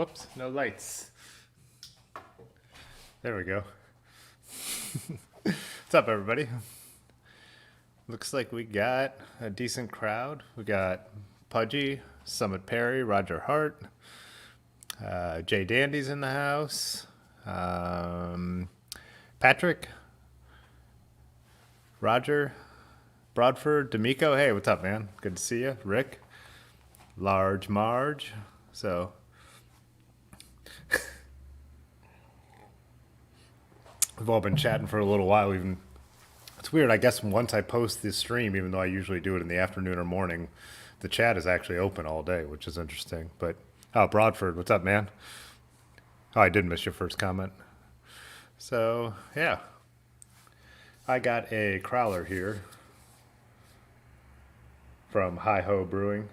Whoops, no lights. There we go. What's up, everybody? Looks like we got a decent crowd. We got Pudgy, Summit Perry, Roger Hart, Jay Dandy's in the house, Patrick, Roger, Broadford, D'Amico. Hey, what's up, man? Good to see you. Rick, Large Marge. So we've all been chatting for a little while. Even it's weird. I guess once I post this stream, even though I usually do it in the afternoon or morning, the chat is actually open all day, which is interesting. But Broadford, what's up, man? Oh, I did miss your first comment. So yeah, I got a crowler here from Hi Ho Brewing.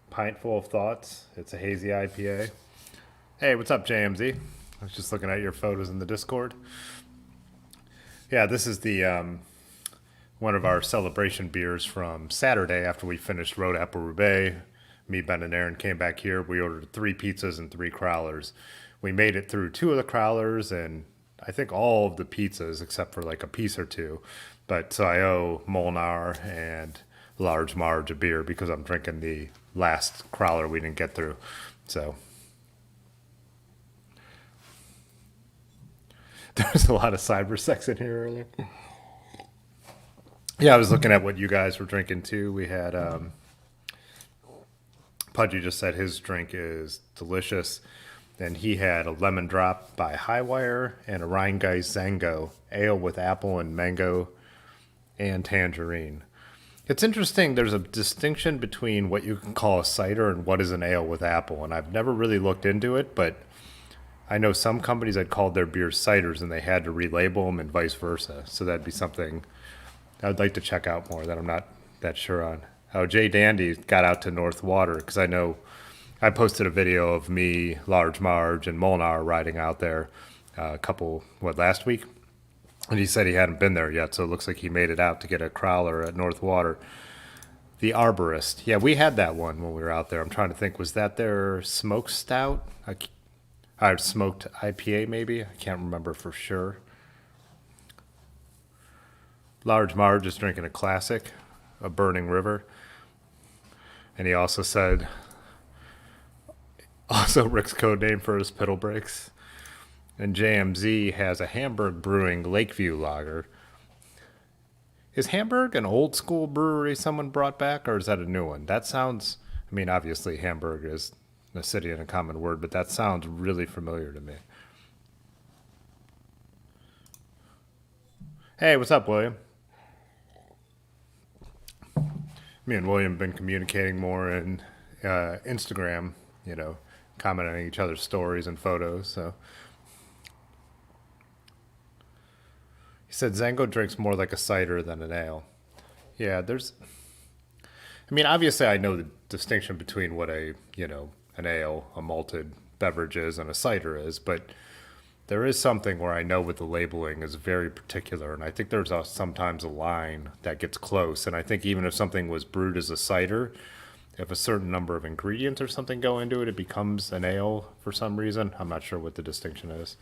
Pint full of thoughts. It's a hazy IPA. Hey, what's up, JMZ? I was just looking at your photos in the Discord. Yeah, this is the one of our celebration beers from Saturday after we finished Road Apple Roubaix. Me, Ben, and Erin came back here. We ordered 3 pizzas and 3 crowlers. We made it through 2 of the crowlers and I think all of the pizzas except for like a piece or 2. But so I owe Molnare and Large Marge a beer because I'm drinking the last crowler we didn't get through. So there was a lot of cyber sex in here earlier. Yeah, I was looking at what you guys were drinking too. We had Pudgy just said his drink is delicious. Then he had a lemon drop by Highwire and a Rheingeist Zango ale with apple and mango and tangerine. It's interesting. There's a distinction between what you can call a cider and what is an ale with apple. And I've never really looked into it, but I know some companies had called their beers ciders and they had to relabel them and vice versa. So that'd be something I'd like to check out more that I'm not that sure on. Oh, Jay Dandy got out to North Water because I know I posted a video of me, Large Marge, and Molnar riding out there last week? And he said he hadn't been there yet, so it looks like he made it out to get a crowler at North Water. The Arborist. Yeah, we had that one when we were out there. I'm trying to think, was that their smoked stout? Smoked IPA maybe? I can't remember for sure. Large Marge is drinking a classic, a Burning River. And he also said, Rick's code name for his pedal brakes. And JMZ has a Hamburg Brewing Lakeview lager. Is Hamburg an old school brewery someone brought back, or is that a new one? That sounds, I mean, obviously Hamburg is a city and a common word, but that sounds really familiar to me. Hey, what's up, William? Me and William have been communicating more in Instagram, commenting on each other's stories and photos, so. He said Zango drinks more like a cider than an ale. Yeah, obviously I know the distinction between what an ale, a malted beverage is, and a cider is, but there is something where I know what the labeling is very particular, and I think there's sometimes a line that gets close, and I think even if something was brewed as a cider, if a certain number of ingredients or something go into it, it becomes an ale for some reason. I'm not sure what the distinction is.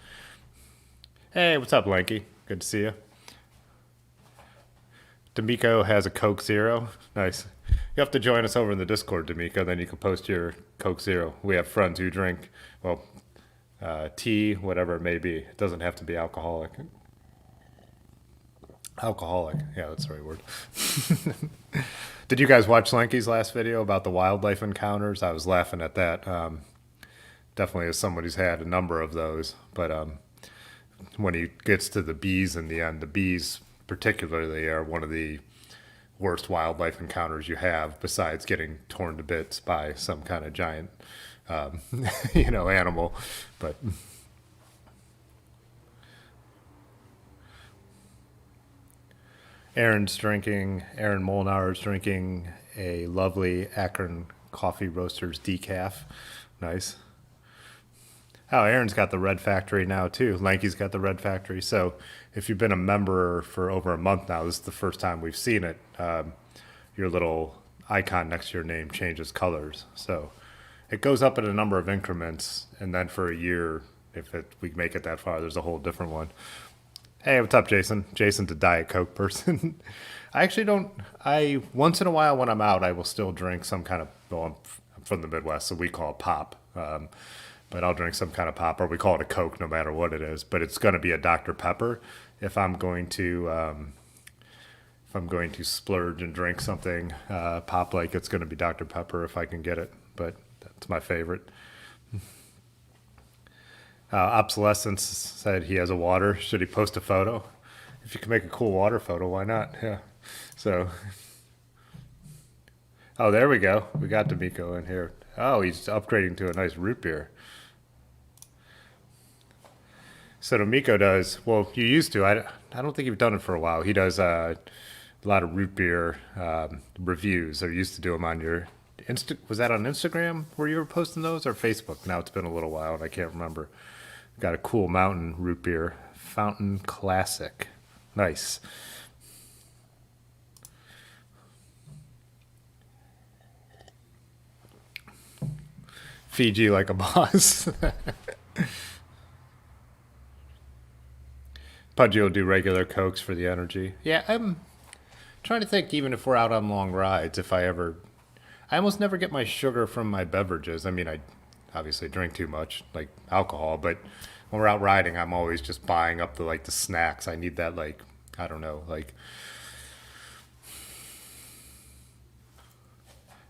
Hey, what's up, Lanky? Good to see you. D'Amico has a Coke Zero. Nice. You have to join us over in the Discord, D'Amico, then you can post your Coke Zero. We have friends who drink, tea, whatever it may be. It doesn't have to be alcoholic. Alcoholic. Yeah, that's the right word. Did you guys watch Lanky's last video about the wildlife encounters? I was laughing at that. Definitely as someone who's had a number of those. But when he gets to the bees in the end, the bees particularly are one of the worst wildlife encounters you have besides getting torn to bits by some kind of giant, animal. But Erin Molnar is drinking a lovely Akron Coffee Roasters decaf. Nice. Oh, Erin's got the Red Factory now, too. Lanky's got the Red Factory. So if you've been a member for over a month now, this is the first time we've seen it. Your little icon next to your name changes colors. So it goes up in a number of increments, and then for a year, if we make it that far, there's a whole different one. Hey, what's up, Jason? Jason's a Diet Coke person. I actually don't. I once in a while when I'm out, I will still drink some kind of. Well, I'm from the Midwest, so we call it pop. But I'll drink some kind of pop, or we call it a Coke, no matter what it is. But it's going to be a Dr Pepper if I'm going to. If I'm going to splurge and drink something pop like, it's going to be Dr Pepper if I can get it. But that's my favorite. Obsolescence said he has a water. Should he post a photo? If you can make a cool water photo, why not? Yeah. So, oh, there we go. We got D'Amico in here. Oh, he's upgrading to a nice root beer. So D'Amico does, well, you used to. I don't think you've done it for a while. He does a lot of root beer reviews. Or used to do them on your was that on Instagram where you were posting those, or Facebook? Now it's been a little while and I can't remember. Got a cool mountain root beer, Fountain Classic. Nice. Fiji like a boss. Pudgy will do regular Cokes for the energy. Yeah, I'm trying to think, even if we're out on long rides, if I ever. I almost never get my sugar from my beverages. I mean, I obviously drink too much, like alcohol, but when we're out riding, I'm always just buying up the snacks. I need that, like, I don't know, like.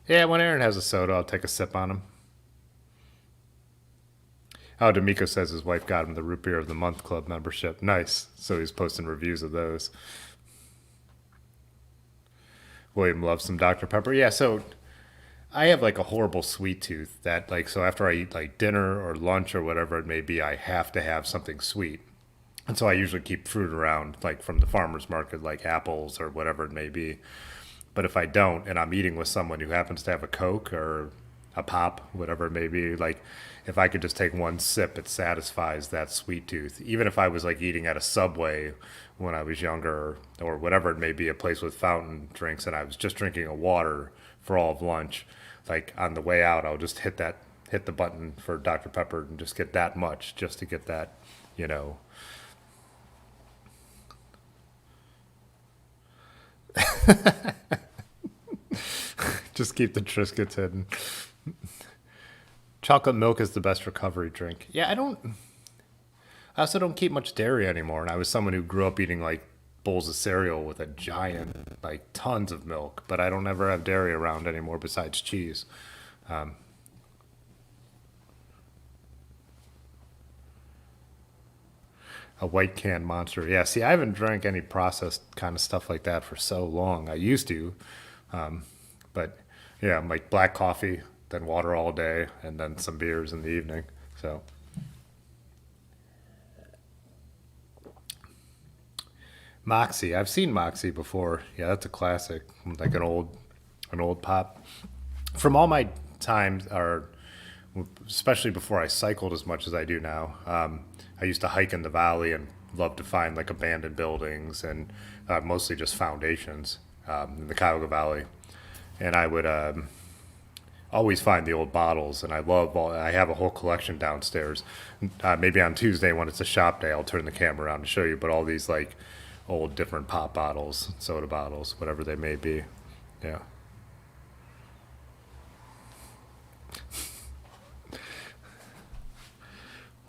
Yeah, when Erin has a soda, I'll take a sip on him. Oh, D'Amico says his wife got him the Root Beer of the Month Club membership. Nice. So he's posting reviews of those. William loves some Dr. Pepper. Yeah, so I have like a horrible sweet tooth that, like, so after I eat like dinner or lunch or whatever it may be, I have to have something sweet. And so I usually keep fruit around, like from the farmer's market, like apples or whatever it may be. But if I don't, and I'm eating with someone who happens to have a Coke or a pop, whatever it may be, like if I could just take one sip, it satisfies that sweet tooth. Even if I was like eating at a Subway when I was younger, or whatever it may be, a place with fountain drinks, and I was just drinking a water for all of lunch, like on the way out, I'll just hit the button for Dr. Pepper and just get that much, just to get that, you know. Just keep the Triscuits hidden. Chocolate milk is the best recovery drink. Yeah, I also don't keep much dairy anymore. And I was someone who grew up eating like bowls of cereal with a giant, like tons of milk. But I don't ever have dairy around anymore besides cheese. Um, a white can monster. Yeah, see, I haven't drank any processed kind of stuff like that for so long. I used to. But yeah, I'm like black coffee, then water all day, and then some beers in the evening. So Moxie, I've seen Moxie before. Yeah, that's a classic, like an old pop. From all my times, or especially before I cycled as much as I do now, I used to hike in the valley and love to find like abandoned buildings and mostly just foundations in the Cuyahoga Valley. And I would always find the old bottles, and I have a whole collection downstairs. Maybe on Tuesday when it's a shop day, I'll turn the camera around and show you. But all these like old different pop bottles, soda bottles, whatever they may be. Yeah.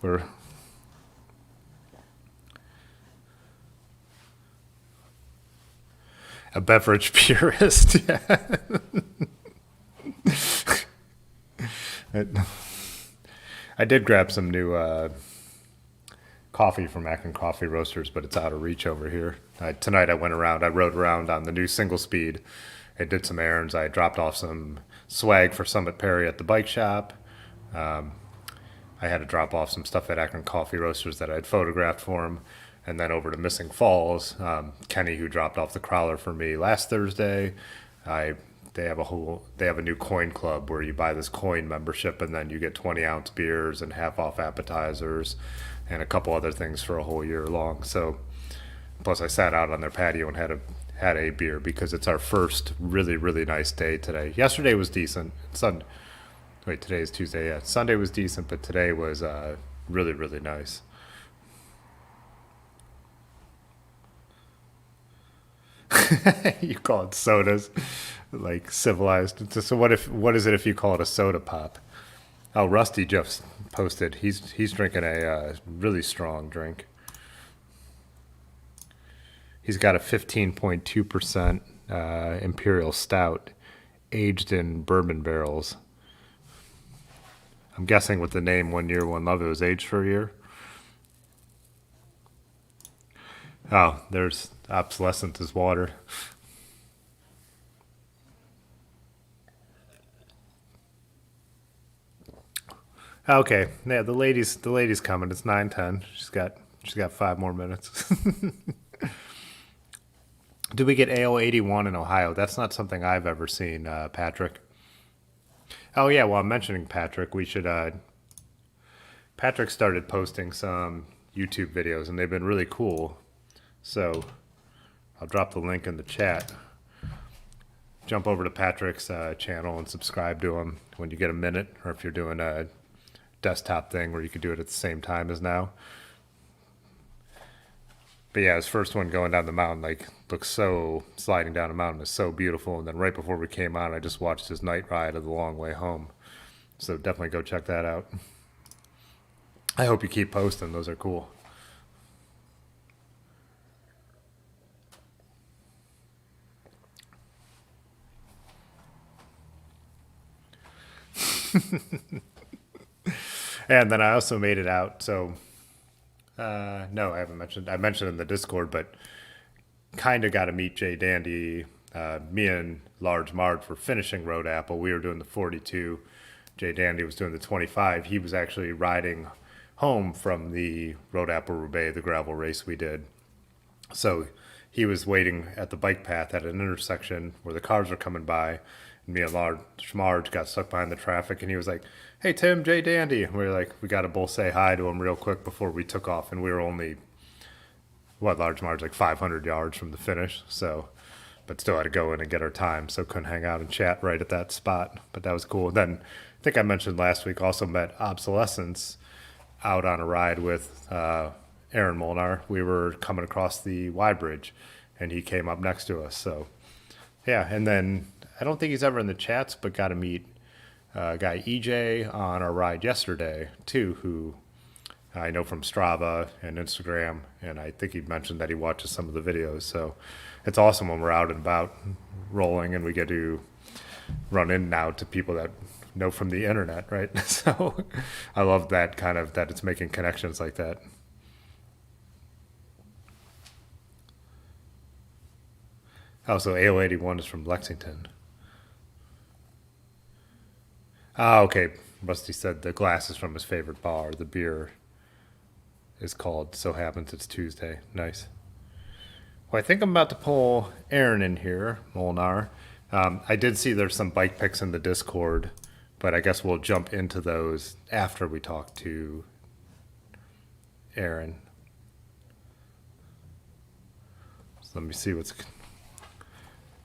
We're a beverage purist. Yeah. I, I did grab some new coffee from Acton Coffee Roasters, but it's out of reach over here. Tonight I rode around on the new single speed. I did some errands. I dropped off some swag for Summit Perry at the bike shop. Um, I had to drop off some stuff at Akron Coffee Roasters that I had photographed for him, and then over to Missing Falls. Kenny, who dropped off the crawler for me last Thursday, I they have a new coin club where you buy this coin membership and then you get 20-ounce beers and half off appetizers and a couple other things for a whole year long. So plus I sat out on their patio and had a beer because it's our first really nice day today. Yesterday was decent. Wait, today is Tuesday. Yeah, Sunday was decent, but today was really, really nice. You call it sodas, like civilized. So what is it if you call it a soda pop? Oh, Rusty just posted. He's drinking a really strong drink. He's got a 15.2% imperial stout, aged in bourbon barrels. I'm guessing with the name One Year One Love, it was aged for a year. Oh, there's obsolescence is water. Okay, yeah, the lady's coming. It's 9:10. She's got 5 more minutes. Did we get AO81 in Ohio? That's not something I've ever seen, Patrick. Oh yeah, well I'm mentioning Patrick. We should. Patrick started posting some YouTube videos, and they've been really cool. So I'll drop the link in the chat. Jump over to Patrick's channel and subscribe to him when you get a minute, or if you're doing a desktop thing where you could do it at the same time as now. But yeah, his first one going down the mountain, like, looks so, sliding down a mountain is so beautiful. And then right before we came on, I just watched his night ride of the long way home. So definitely go check that out. I hope you keep posting. Those are cool. And then I also made it out. So, no, I haven't mentioned. I mentioned in the Discord, but kind of got to meet Jay Dandy. Me and Large Marge were finishing Road Apple. We were doing the 42. Jay Dandy was doing the 25. He was actually riding home from the Road Apple Roubaix, the gravel race we did. So he was waiting at the bike path at an intersection where the cars were coming by. And me and Large Marge got stuck behind the traffic, and he was like, "Hey Tim, Jay Dandy." And we were like, we got to both say hi to him real quick before we took off. And we were only, what, Large Marge, like 500 yards from the finish. So, but still had to go in and get our time. So couldn't hang out and chat right at that spot. But that was cool. Then I think I mentioned last week, also met Obsolescence out on a ride with Erin Molnare. We were coming across the Y Bridge, and he came up next to us. So yeah, and then I don't think he's ever in the chats, but got to meet guy EJ on our ride yesterday too, who I know from Strava and Instagram, and I think he mentioned that he watches some of the videos. So it's awesome when we're out and about rolling, and we get to run in and out to people that know from the internet, right? So I love that kind of that it's making connections like that. Also, AO81 is from Lexington. Ah, okay. Rusty said the glass is from his favorite bar. The beer is called So Happens It's Tuesday. Nice. Well, I think I'm about to pull Erin in here, Molnar. I did see there's some bike pics in the Discord, but I guess we'll jump into those after we talk to Erin. So let me see what's.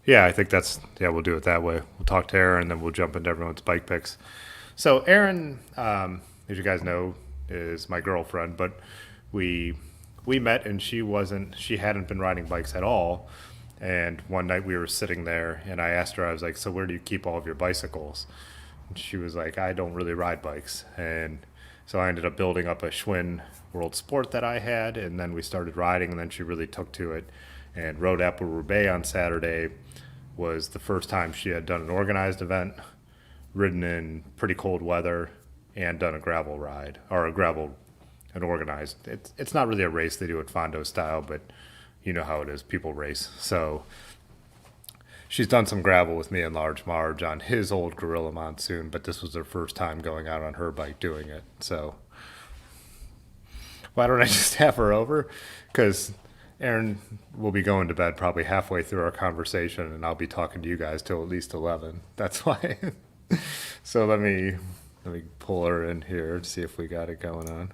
Yeah, I think yeah, we'll do it that way. We'll talk to Erin, and then we'll jump into everyone's bike pics. So Erin, as you guys know, is my girlfriend, but we we met and she hadn't been riding bikes at all. And one night we were sitting there and I asked her, I was like, "So where do you keep all of your bicycles?" And she was like, "I don't really ride bikes." And so I ended up building up a Schwinn World Sport that I had, and then we started riding, and then she really took to it. And Road Apple Roubaix on Saturday was the first time she had done an organized event, ridden in pretty cold weather, and done a gravel ride or an organized. It's not really a race they do at Fondo style, but you know how it is. People race. So she's done some gravel with me and Large Marge on his old Gorilla Monsoon, but this was her first time going out on her bike doing it. So why don't I just have her over? Because Erin will be going to bed probably halfway through our conversation, and I'll be talking to you guys till at least 11. That's why. So let me pull her in here to see if we got it going on.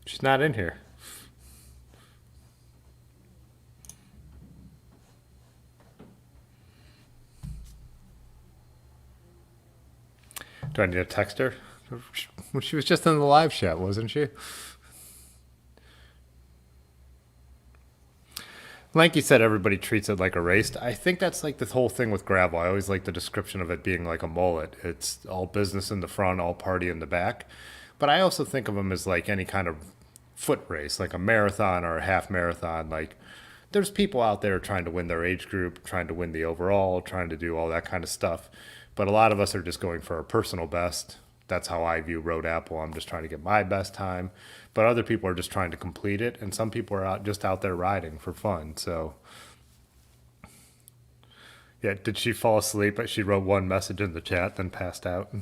She's not in here. Do I need to text her? Well, she was just in the live chat, wasn't she? Like you said, everybody treats it like a race. I think that's like the whole thing with gravel. I always like the description of it being like a mullet. It's all business in the front, all party in the back. But I also think of them as like any kind of foot race, like a marathon or a half marathon. Like there's people out there trying to win their age group, trying to win the overall, trying to do all that kind of stuff. But a lot of us are just going for our personal best. That's how I view Road Apple. I'm just trying to get my best time. But other people are just trying to complete it, and some people are just out there riding for fun. So, yeah, did she fall asleep? She wrote one message in the chat, then passed out.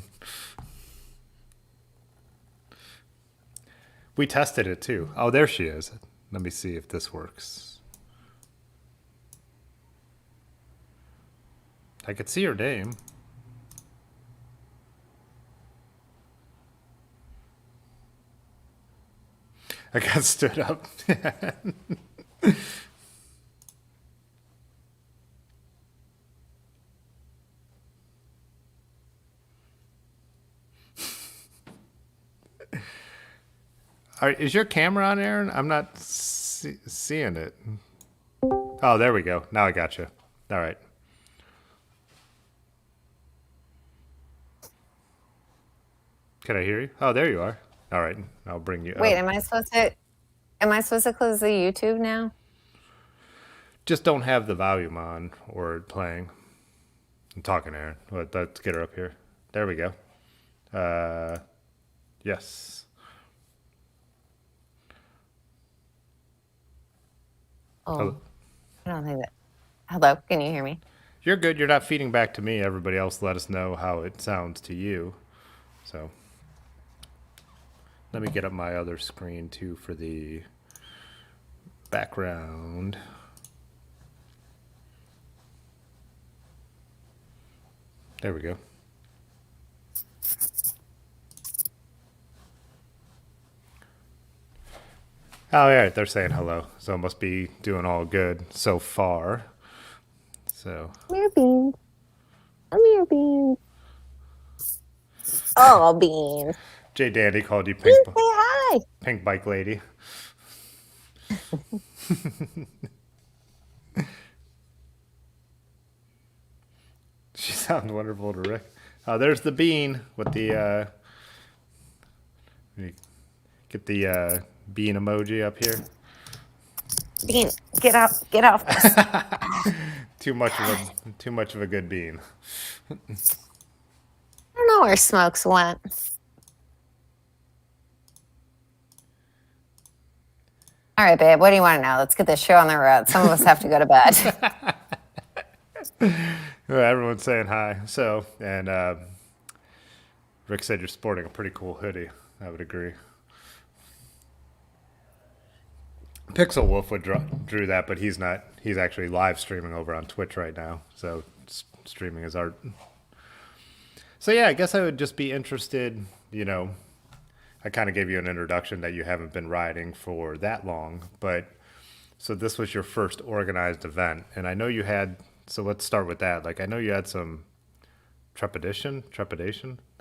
We tested it too. Oh, there she is. Let me see if this works. I could see her name. I got stood up. Is your camera on, Erin? I'm not seeing it. Oh, there we go. Now I got you. All right. Can I hear you? Oh, there you are. All right. I'll bring you Wait, up. am I supposed to close the YouTube now? Just don't have the volume on or playing. I'm talking, Erin. Let's get her up here. There we go. Yes. Oh, Hello. I don't think that. Hello, can you hear me? You're good. You're not feeding back to me. Everybody else let us know how it sounds to you. So let me get up my other screen too for the background. There we go. Oh, yeah, they're saying hello. So it must be doing all good so far. So Come here, Beans. Come here, Beans. Oh, Beans. Jay Dandy called you Beans, say hi. pink bike lady. She sounds wonderful to Rick. There's the bean with the get the bean emoji up here. Bean, get off this. Too much of a good bean. I don't know where Smokes went. All right, babe, what do you want to know? Let's get this show on the road. Some of us have to go to bed. Well, everyone's saying hi. So, and Rick said you're sporting a pretty cool hoodie. I would agree. Pixel Wolf drew that, but he's not. He's actually live streaming over on Twitch right now. So streaming his art. So yeah, I guess I would just be interested. I kind of gave you an introduction that you haven't been riding for that long, but so this was your first organized event, and I know you had. So let's start with that. Like I know you had some trepidation,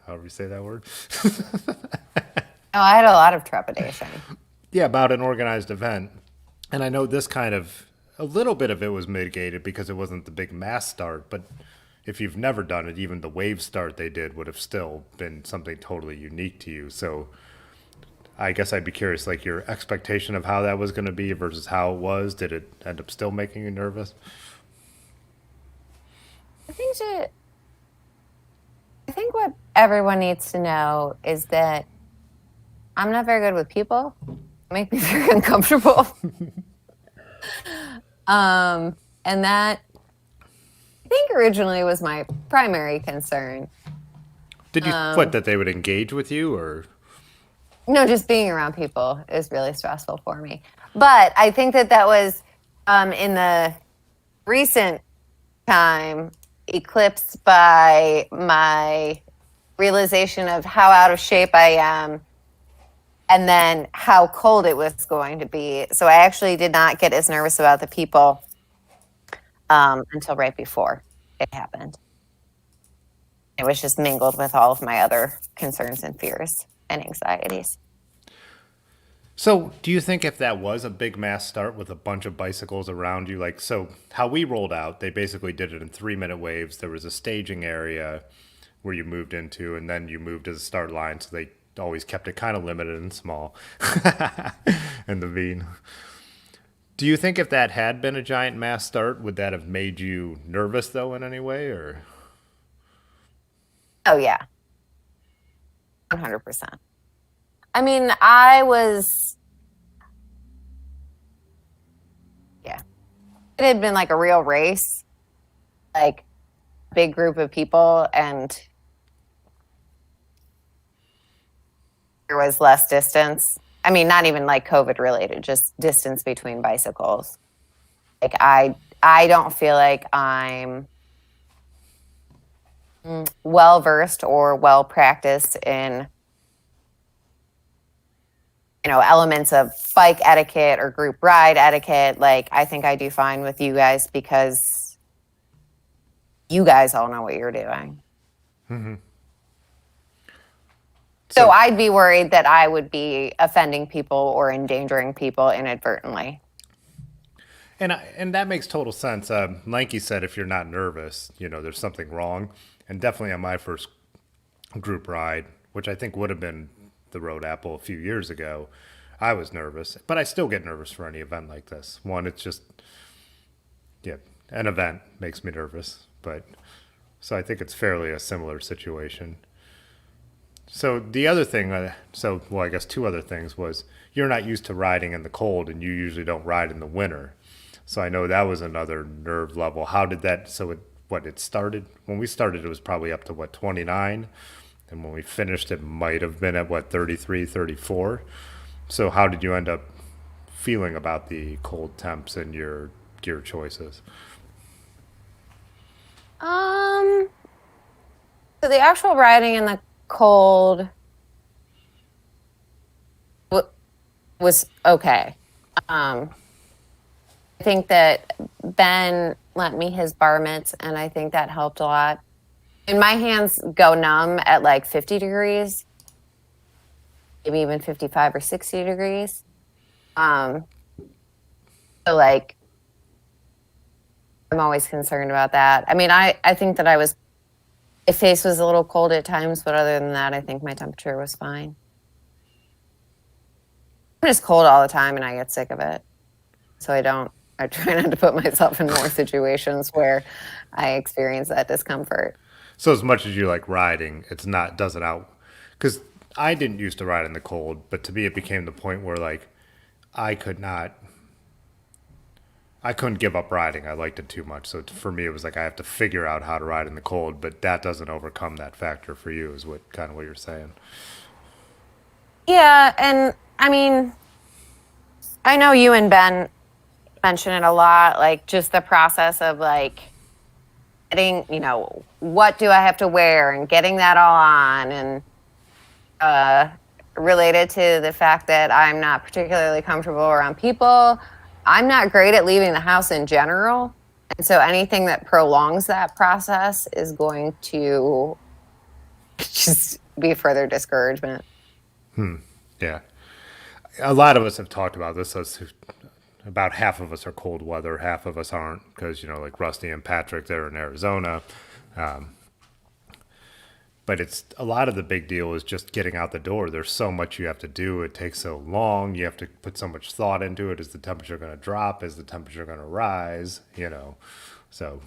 however you say that word. Oh, I had a lot of trepidation. Yeah, about an organized event. And I know this kind of, a little bit of it was mitigated because it wasn't the big mass start, but if you've never done it, even the wave start they did would have still been something totally unique to you. So I guess I'd be curious, like your expectation of how that was going to be versus how it was. Did it end up still making you nervous? I think what everyone needs to know is that I'm not very good with people. Make me very uncomfortable. And that I think originally was my primary concern. Did you that they would engage with you or? No, just being around people is really stressful for me. But I think that was in the recent time eclipsed by my realization of how out of shape I am and then how cold it was going to be. So I actually did not get as nervous about the people until right before it happened. It was just mingled with all of my other concerns and fears and anxieties. So, do you think if that was a big mass start with a bunch of bicycles around you, like, so how we rolled out, they basically did it in 3 minute waves. There was a staging area where you moved into, and then you moved to the start line. So they always kept it kind of limited and small in the Veen. Do you think if that had been a giant mass start, would that have made you nervous though in any way, or? Oh, yeah, 100%. I mean, I was, yeah, it had been like a real race, like big group of people, and there was less distance. I mean, not even like COVID related, just distance between bicycles. Like I don't feel like I'm well versed or well practiced in elements of bike etiquette or group ride etiquette. Like, I think I do fine with you guys because you guys all know what you're doing. So I'd be worried that I would be offending people or endangering people inadvertently. And that makes total sense. Lanky said if you're not nervous, there's something wrong. And definitely on my first group ride, which I think would have been the Road Apple a few years ago, I was nervous. But I still get nervous for any event like this. One, it's just, yeah, an event makes me nervous. But so I think it's fairly a similar situation. So the other thing, well, I guess two other things was you're not used to riding in the cold, and you usually don't ride in the winter. So I know that was another nerve level. How did that? So it started when we started, it was probably up to 29, and when we finished, it might have been at 33, 34. So how did you end up feeling about the cold temps and your gear choices? So the actual riding in the cold was okay. I think that Ben lent me his bar mitts, and I think that helped a lot. And my hands go numb at like 50 degrees, maybe even 55 or 60 degrees. So like, I'm always concerned about that. I mean, I think that my face was a little cold at times, but other than that, I think my temperature was fine. I'm just cold all the time, and I get sick of it. So I try not to put myself in more situations where I experience that discomfort. So as much as you like riding, doesn't out, because I didn't used to ride in the cold, but to me it became the point where like I couldn't give up riding. I liked it too much. So for me, it was like I have to figure out how to ride in the cold, but that doesn't overcome that factor for you, is what you're saying. Yeah, and I mean, I know you and Ben mention it a lot, like just the process of like getting, what do I have to wear and getting that all on, and related to the fact that I'm not particularly comfortable around people. I'm not great at leaving the house in general. And so anything that prolongs that process is going to just be further discouragement. Yeah. A lot of us have talked about this. About half of us are cold weather, half of us aren't, because, like Rusty and Patrick, they're in Arizona. But it's a lot of the big deal is just getting out the door. There's so much you have to do. It takes so long. You have to put so much thought into it. Is the temperature going to drop? Is the temperature going to rise? So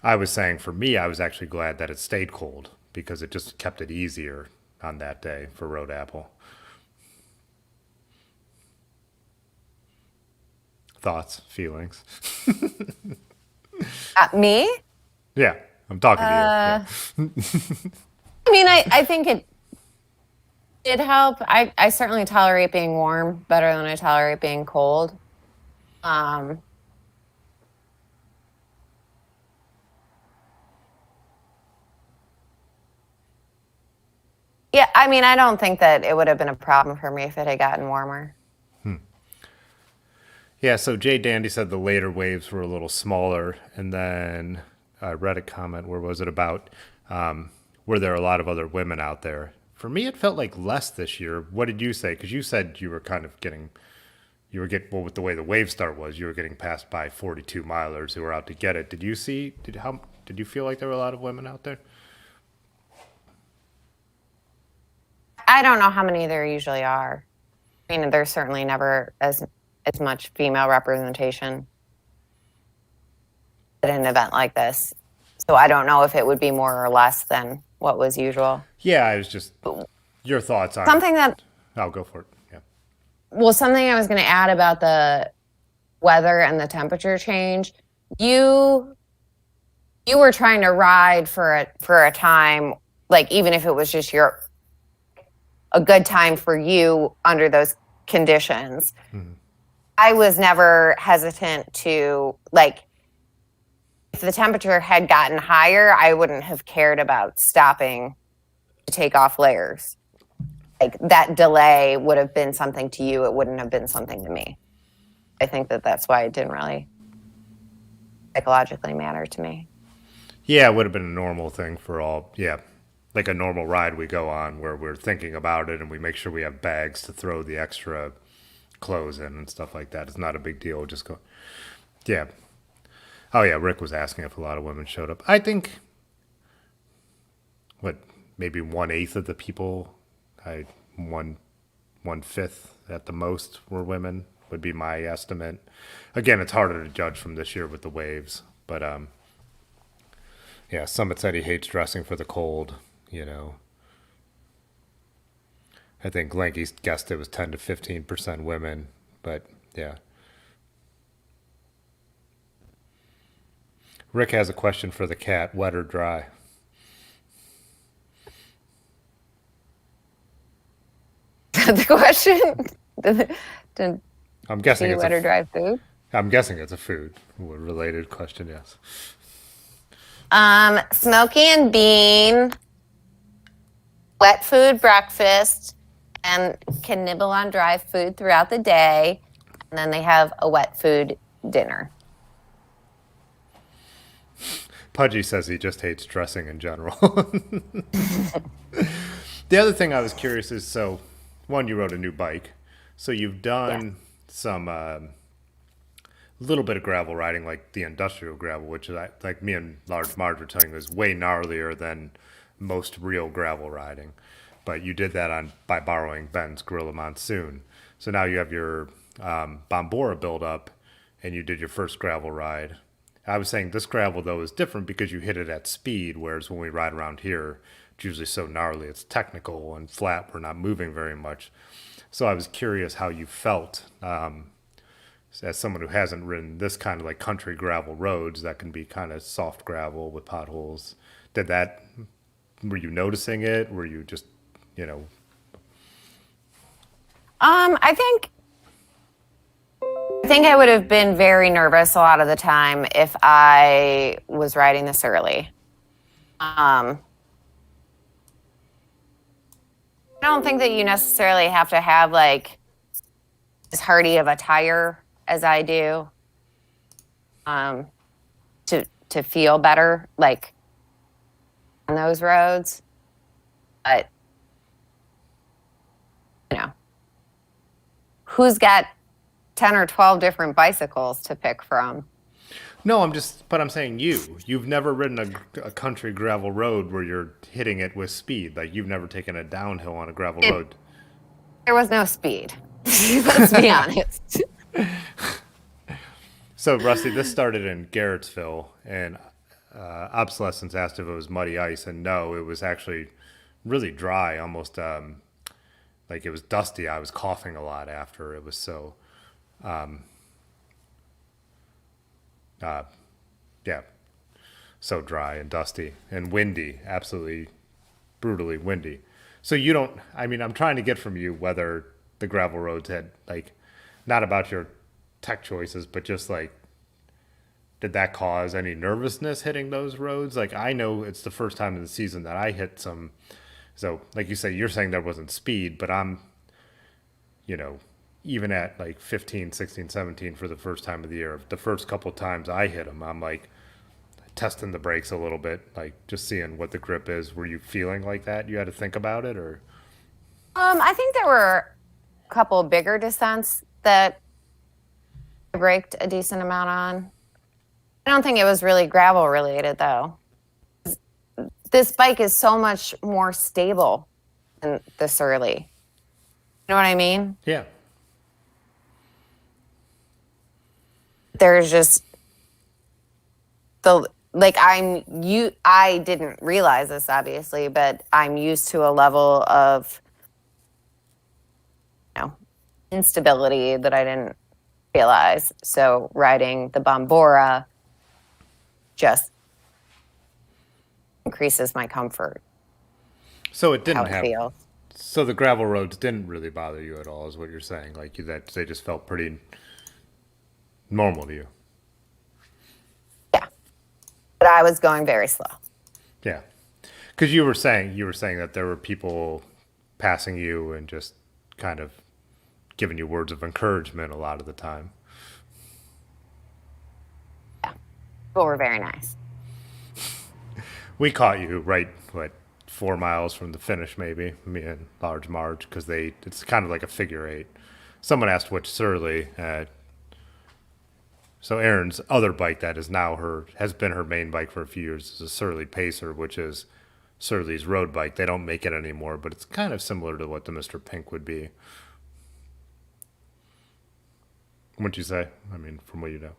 I was saying for me, I was actually glad that it stayed cold because it just kept it easier on that day for Road Apple. Thoughts, feelings? Me? Yeah, I'm talking to you. Yeah. I mean, I think it did help. I certainly tolerate being warm better than I tolerate being cold. Yeah, I mean, I don't think that it would have been a problem for me if it had gotten warmer. Yeah, so Jay Dandy said the later waves were a little smaller, and then I read a comment. Where was it about? Were there a lot of other women out there? For me, it felt like less this year. What did you say? Because you said you were kind of getting, you were getting, well, with the way the wave start was, you were getting passed by 42 milers who were out to get it. Did you see? Did you feel like there were a lot of women out there? I don't know how many there usually are. I mean, there's certainly never as much female representation at an event like this. So I don't know if it would be more or less than what was usual. Yeah, I was just your thoughts on Something that, I'll go for it. Yeah. well, something I was going to add about the weather and the temperature change. You were trying to ride for a time, like even if it was just a good time for you under those conditions. I was never hesitant to, like, if the temperature had gotten higher, I wouldn't have cared about stopping to take off layers. Like, that delay would have been something to you. It wouldn't have been something to me. I think that's why it didn't really psychologically matter to me. Yeah, it would have been a normal thing for all. Yeah, like a normal ride we go on where we're thinking about it and we make sure we have bags to throw the extra clothes in and stuff like that. It's not a big deal. Just go. Yeah. Oh yeah, Rick was asking if a lot of women showed up. I think what maybe 1/8 of the people, I one fifth at the most were women would be my estimate. Again, it's harder to judge from this year with the waves, but yeah, Summit said he hates dressing for the cold. You know, I think Lanky guessed it was 10 to 15% women, but yeah. Rick has a question for the cat: wet or dry? The question? Did I'm guessing you it's wet or dry food? I'm guessing it's a food related question. Yes. Smoky and bean, wet food breakfast, and can nibble on dry food throughout the day. And then they have a wet food dinner. Pudgy says he just hates dressing in general. The other thing I was curious is, so one, you rode a new bike, so you've done some little bit of gravel riding, like the industrial gravel, which is like me and Large Marge were telling you is way gnarlier than most real gravel riding. But you did that by borrowing Ben's Gorilla Monsoon. So now you have your Bombora build up, and you did your first gravel ride. I was saying this gravel though is different because you hit it at speed, whereas when we ride around here, it's usually so gnarly. It's technical and flat. We're not moving very much. So I was curious how you felt as someone who hasn't ridden this kind of like country gravel roads that can be kind of soft gravel with potholes. Were you noticing it? Were you just, you know? I think I would have been very nervous a lot of the time if I was riding this early. I don't think that you necessarily have to have like as hardy of a tire as I do to feel better, like on those roads. But you know, who's got 10 or 12 different bicycles to pick from? No, I'm saying you've never ridden a country gravel road where you're hitting it with speed. Like you've never taken a downhill on a gravel road. There was no speed. Let's be honest. So, Rusty, this started in Garrettsville, and Obsolescence asked if it was muddy ice, and no, it was actually really dry, almost like it was dusty. I was coughing a lot after. It was so, yeah, so dry and dusty and windy, absolutely brutally windy. So you don't, I mean, I'm trying to get from you whether the gravel roads had, like, not about your tech choices, but just like, did that cause any nervousness hitting those roads? Like, I know it's the first time in the season that I hit some, so like you say, you're saying there wasn't speed, but I'm, you know, even at like 15, 16, 17 for the first time of the year, the first couple times I hit them, I'm like, testing the brakes a little bit, like just seeing what the grip is? Were you feeling like that? You had to think about it, or? I think there were a couple bigger descents that I braked a decent amount on. I don't think it was really gravel related though. This bike is so much more stable than the Surly. You know what I mean? Yeah. There's just the like I didn't realize this obviously, but I'm used to a level of instability that I didn't realize. So riding the Bombora just increases my comfort. So it How didn't it have. feels. So the gravel roads didn't really bother you at all, is what you're saying? Like that they just felt pretty normal to you. Yeah. But I was going very slow. Yeah. Because you were saying that there were people passing you and just kind of giving you words of encouragement a lot of the time. Yeah. People were very nice. We caught you right, what, 4 miles from the finish, maybe, me and Large Marge, because it's kind of like a figure eight. Someone asked which Surly. So Erin's other bike that is now has been her main bike for a few years is a Surly Pacer, which is Surly's road bike. They don't make it anymore, but it's kind of similar to what the Mr. Pink would be. What'd you say? I mean, from what you know.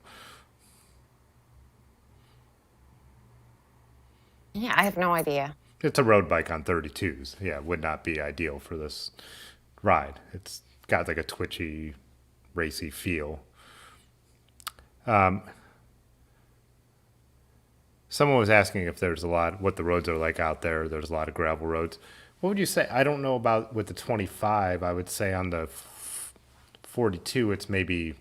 Yeah, I have no idea. It's a road bike on 32s. Yeah, would not be ideal for this ride. It's got like a twitchy, racy feel. Someone was asking if there's what the roads are like out there. There's a lot of gravel roads. What would you say? I don't know about with the 25. I would say on the 42, it's maybe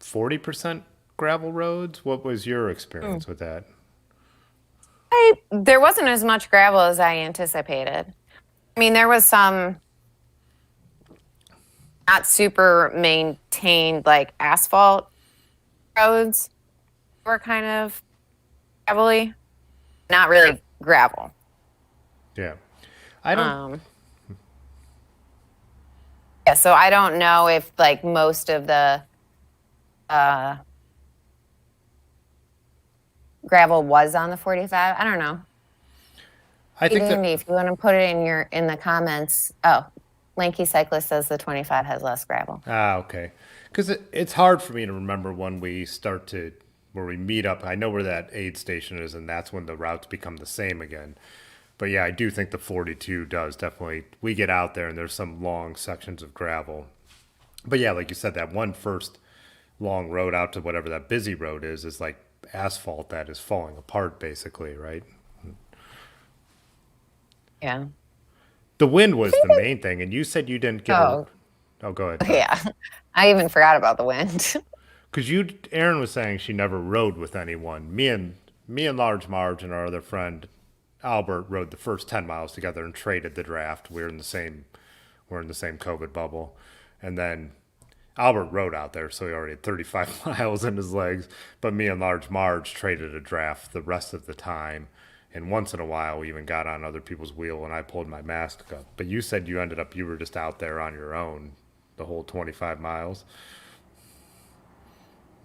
40% gravel roads. What was your experience with that? There wasn't as much gravel as I anticipated. I mean, there was some not super maintained like asphalt roads were kind of gravelly, not really gravel. Yeah. I don't. Yeah, so I don't know if like most of the gravel was on the 45. I don't know. I think Andy, that. if you want to put it in the comments. Oh, Lanky Cyclist says the 25 has less gravel. Okay. Because it's hard for me to remember when where we meet up. I know where that aid station is, and that's when the routes become the same again. But yeah, I do think the 42 does definitely. We get out there, and there's some long sections of gravel. But yeah, like you said, that one first long road out to whatever that busy road is like asphalt that is falling apart, basically, right? Yeah. The wind was the main thing, and you said you didn't get Oh, Oh, go ahead. yeah. I even forgot about the wind. Because Erin was saying she never rode with anyone. Me and Large Marge and our other friend Albert rode the first 10 miles together and traded the draft. We're in the same COVID bubble, and then Albert rode out there, so he already had 35 miles in his legs. But me and Large Marge traded a draft the rest of the time. And once in a while, we even got on other people's wheel and I pulled my mask up. But you said you were just out there on your own the whole 25 miles.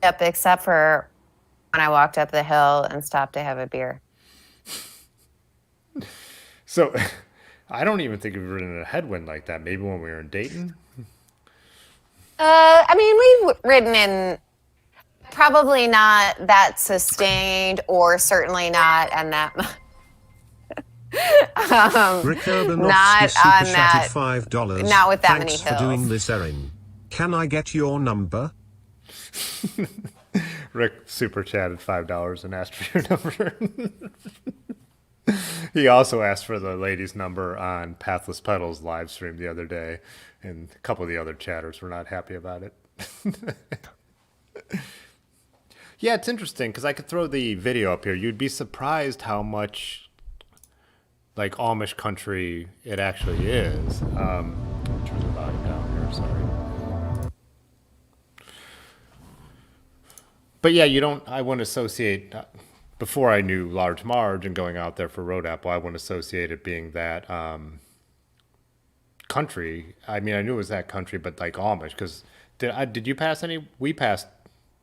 Yep, except for when I walked up the hill and stopped to have a beer. So I don't even think we've ridden in a headwind like that. Maybe when we were in Dayton. I mean, we've ridden in probably not that sustained, or certainly not, and that Rick Urbanovsky not super on chatted that, $5. not with that Thanks many for doing hills. this, Erin. Can I get your number? Rick super chatted $5 and asked for your number. He also asked for the lady's number on Pathless Pedals live stream the other day, and a couple of the other chatters were not happy about it. Yeah, it's interesting because I could throw the video up here. You'd be surprised how much like Amish country it actually is. Turn the volume down here. Sorry. But yeah, I wouldn't associate. before I knew Large Marge and going out there for Road Apple, I wouldn't associate it being that country. I mean, I knew it was that country, but like Amish. Because did you pass any? We passed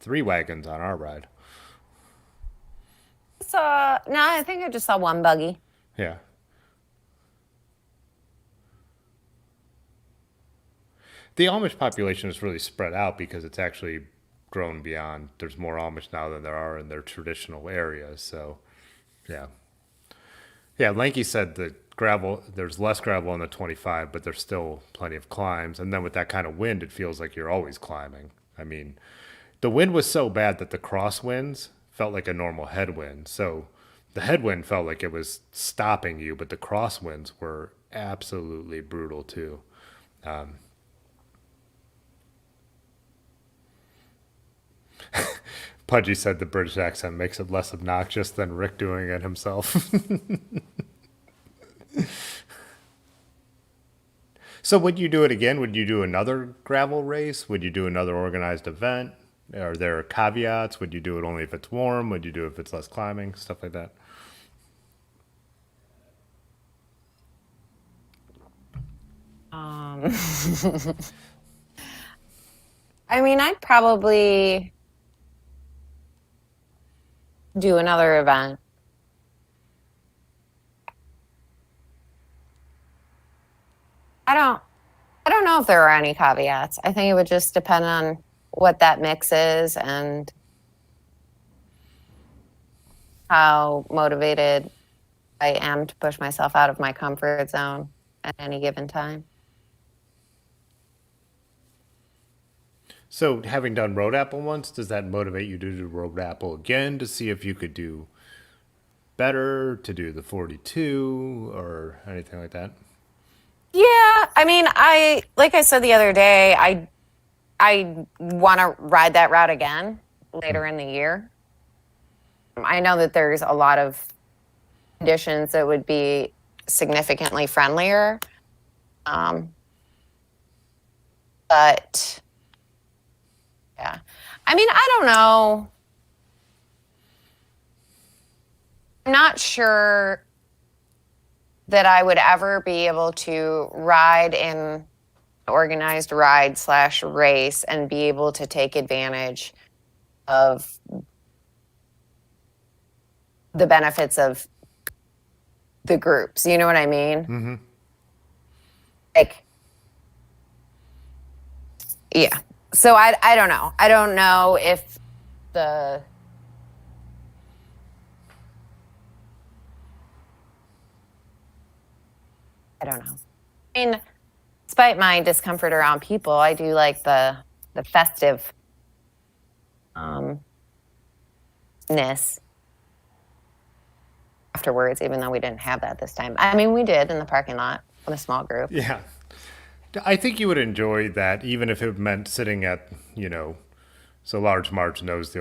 3 wagons on our ride. No, I think I just saw one buggy. Yeah. The Amish population is really spread out because it's actually grown beyond. There's more Amish now than there are in their traditional areas. So, yeah. Yeah, Lanky said that there's less gravel on the 25, but there's still plenty of climbs. And then with that kind of wind, it feels like you're always climbing. I mean, the wind was so bad that the crosswinds felt like a normal headwind. So the headwind felt like it was stopping you, but the crosswinds were absolutely brutal too. Pudgy said the British accent makes it less obnoxious than Rick doing it himself. So would you do it again? Would you do another gravel race? Would you do another organized event? Are there caveats? Would you do it only if it's warm? Would you do it if it's less climbing? Stuff like that. I mean, I'd probably do another event. I don't know if there are any caveats. I think it would just depend on what that mix is and how motivated I am to push myself out of my comfort zone at any given time. So having done Road Apple once, does that motivate you to do Road Apple again to see if you could do better, to do the 42 or anything like that? Yeah, I mean, like I said the other day, I want to ride that route again later in the year. I know that there's a lot of conditions that would be significantly friendlier. But yeah, I mean, I don't know. I'm not sure that I would ever be able to ride in an organized ride / race and be able to take advantage of the benefits of the groups. You know what I mean? Mm-hmm. Like, yeah. So I don't know. I don't know if the I don't know. I mean, despite my discomfort around people, I do like the festive ness afterwards, even though we didn't have that this time. I mean, we did in the parking lot with a small group. Yeah. I think you would enjoy that even if it meant sitting at, so Large March knows the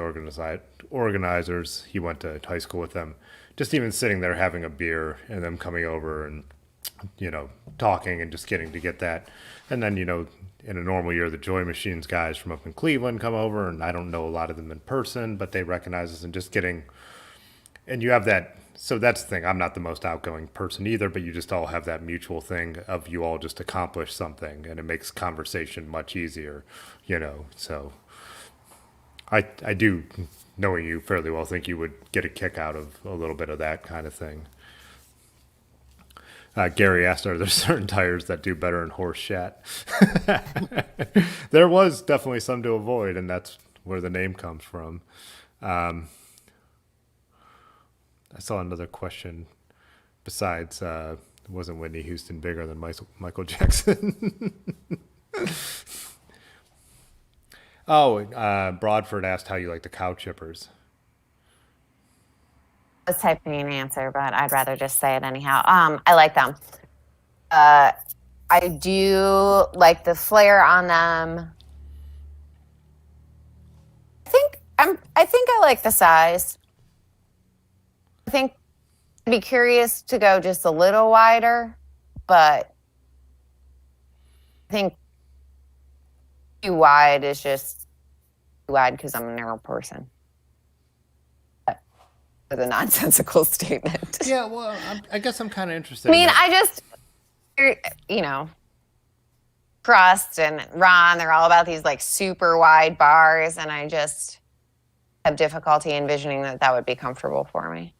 organizers. He went to high school with them. Just even sitting there having a beer and them coming over and, talking and just getting to get that. And then, in a normal year, the Joy Machines guys from up in Cleveland come over, and I don't know a lot of them in person, but they recognize us and just getting, and you have that. So that's the thing. I'm not the most outgoing person either, but you just all have that mutual thing of you all just accomplish something, and it makes conversation much easier, So I do, knowing you fairly well, think you would get a kick out of a little bit of that kind of thing. Gary asked, are there certain tires that do better in horse shat? There was definitely some to avoid, and that's where the name comes from. I saw another question besides, wasn't Whitney Houston bigger than Michael Jackson? Broadford asked how you like the cow chippers. I was typing an answer, but I'd rather just say it anyhow. I like them. I do like the flare on them. I think I like the size. I think I'd be curious to go just a little wider, but I think too wide is just too wide because I'm a narrow person. was a nonsensical statement. Yeah, well, I guess I'm kind of interested. I mean, in I just, you know, Crust and Ron, they're all about these like super wide bars, and I just have difficulty envisioning that that would be comfortable for me.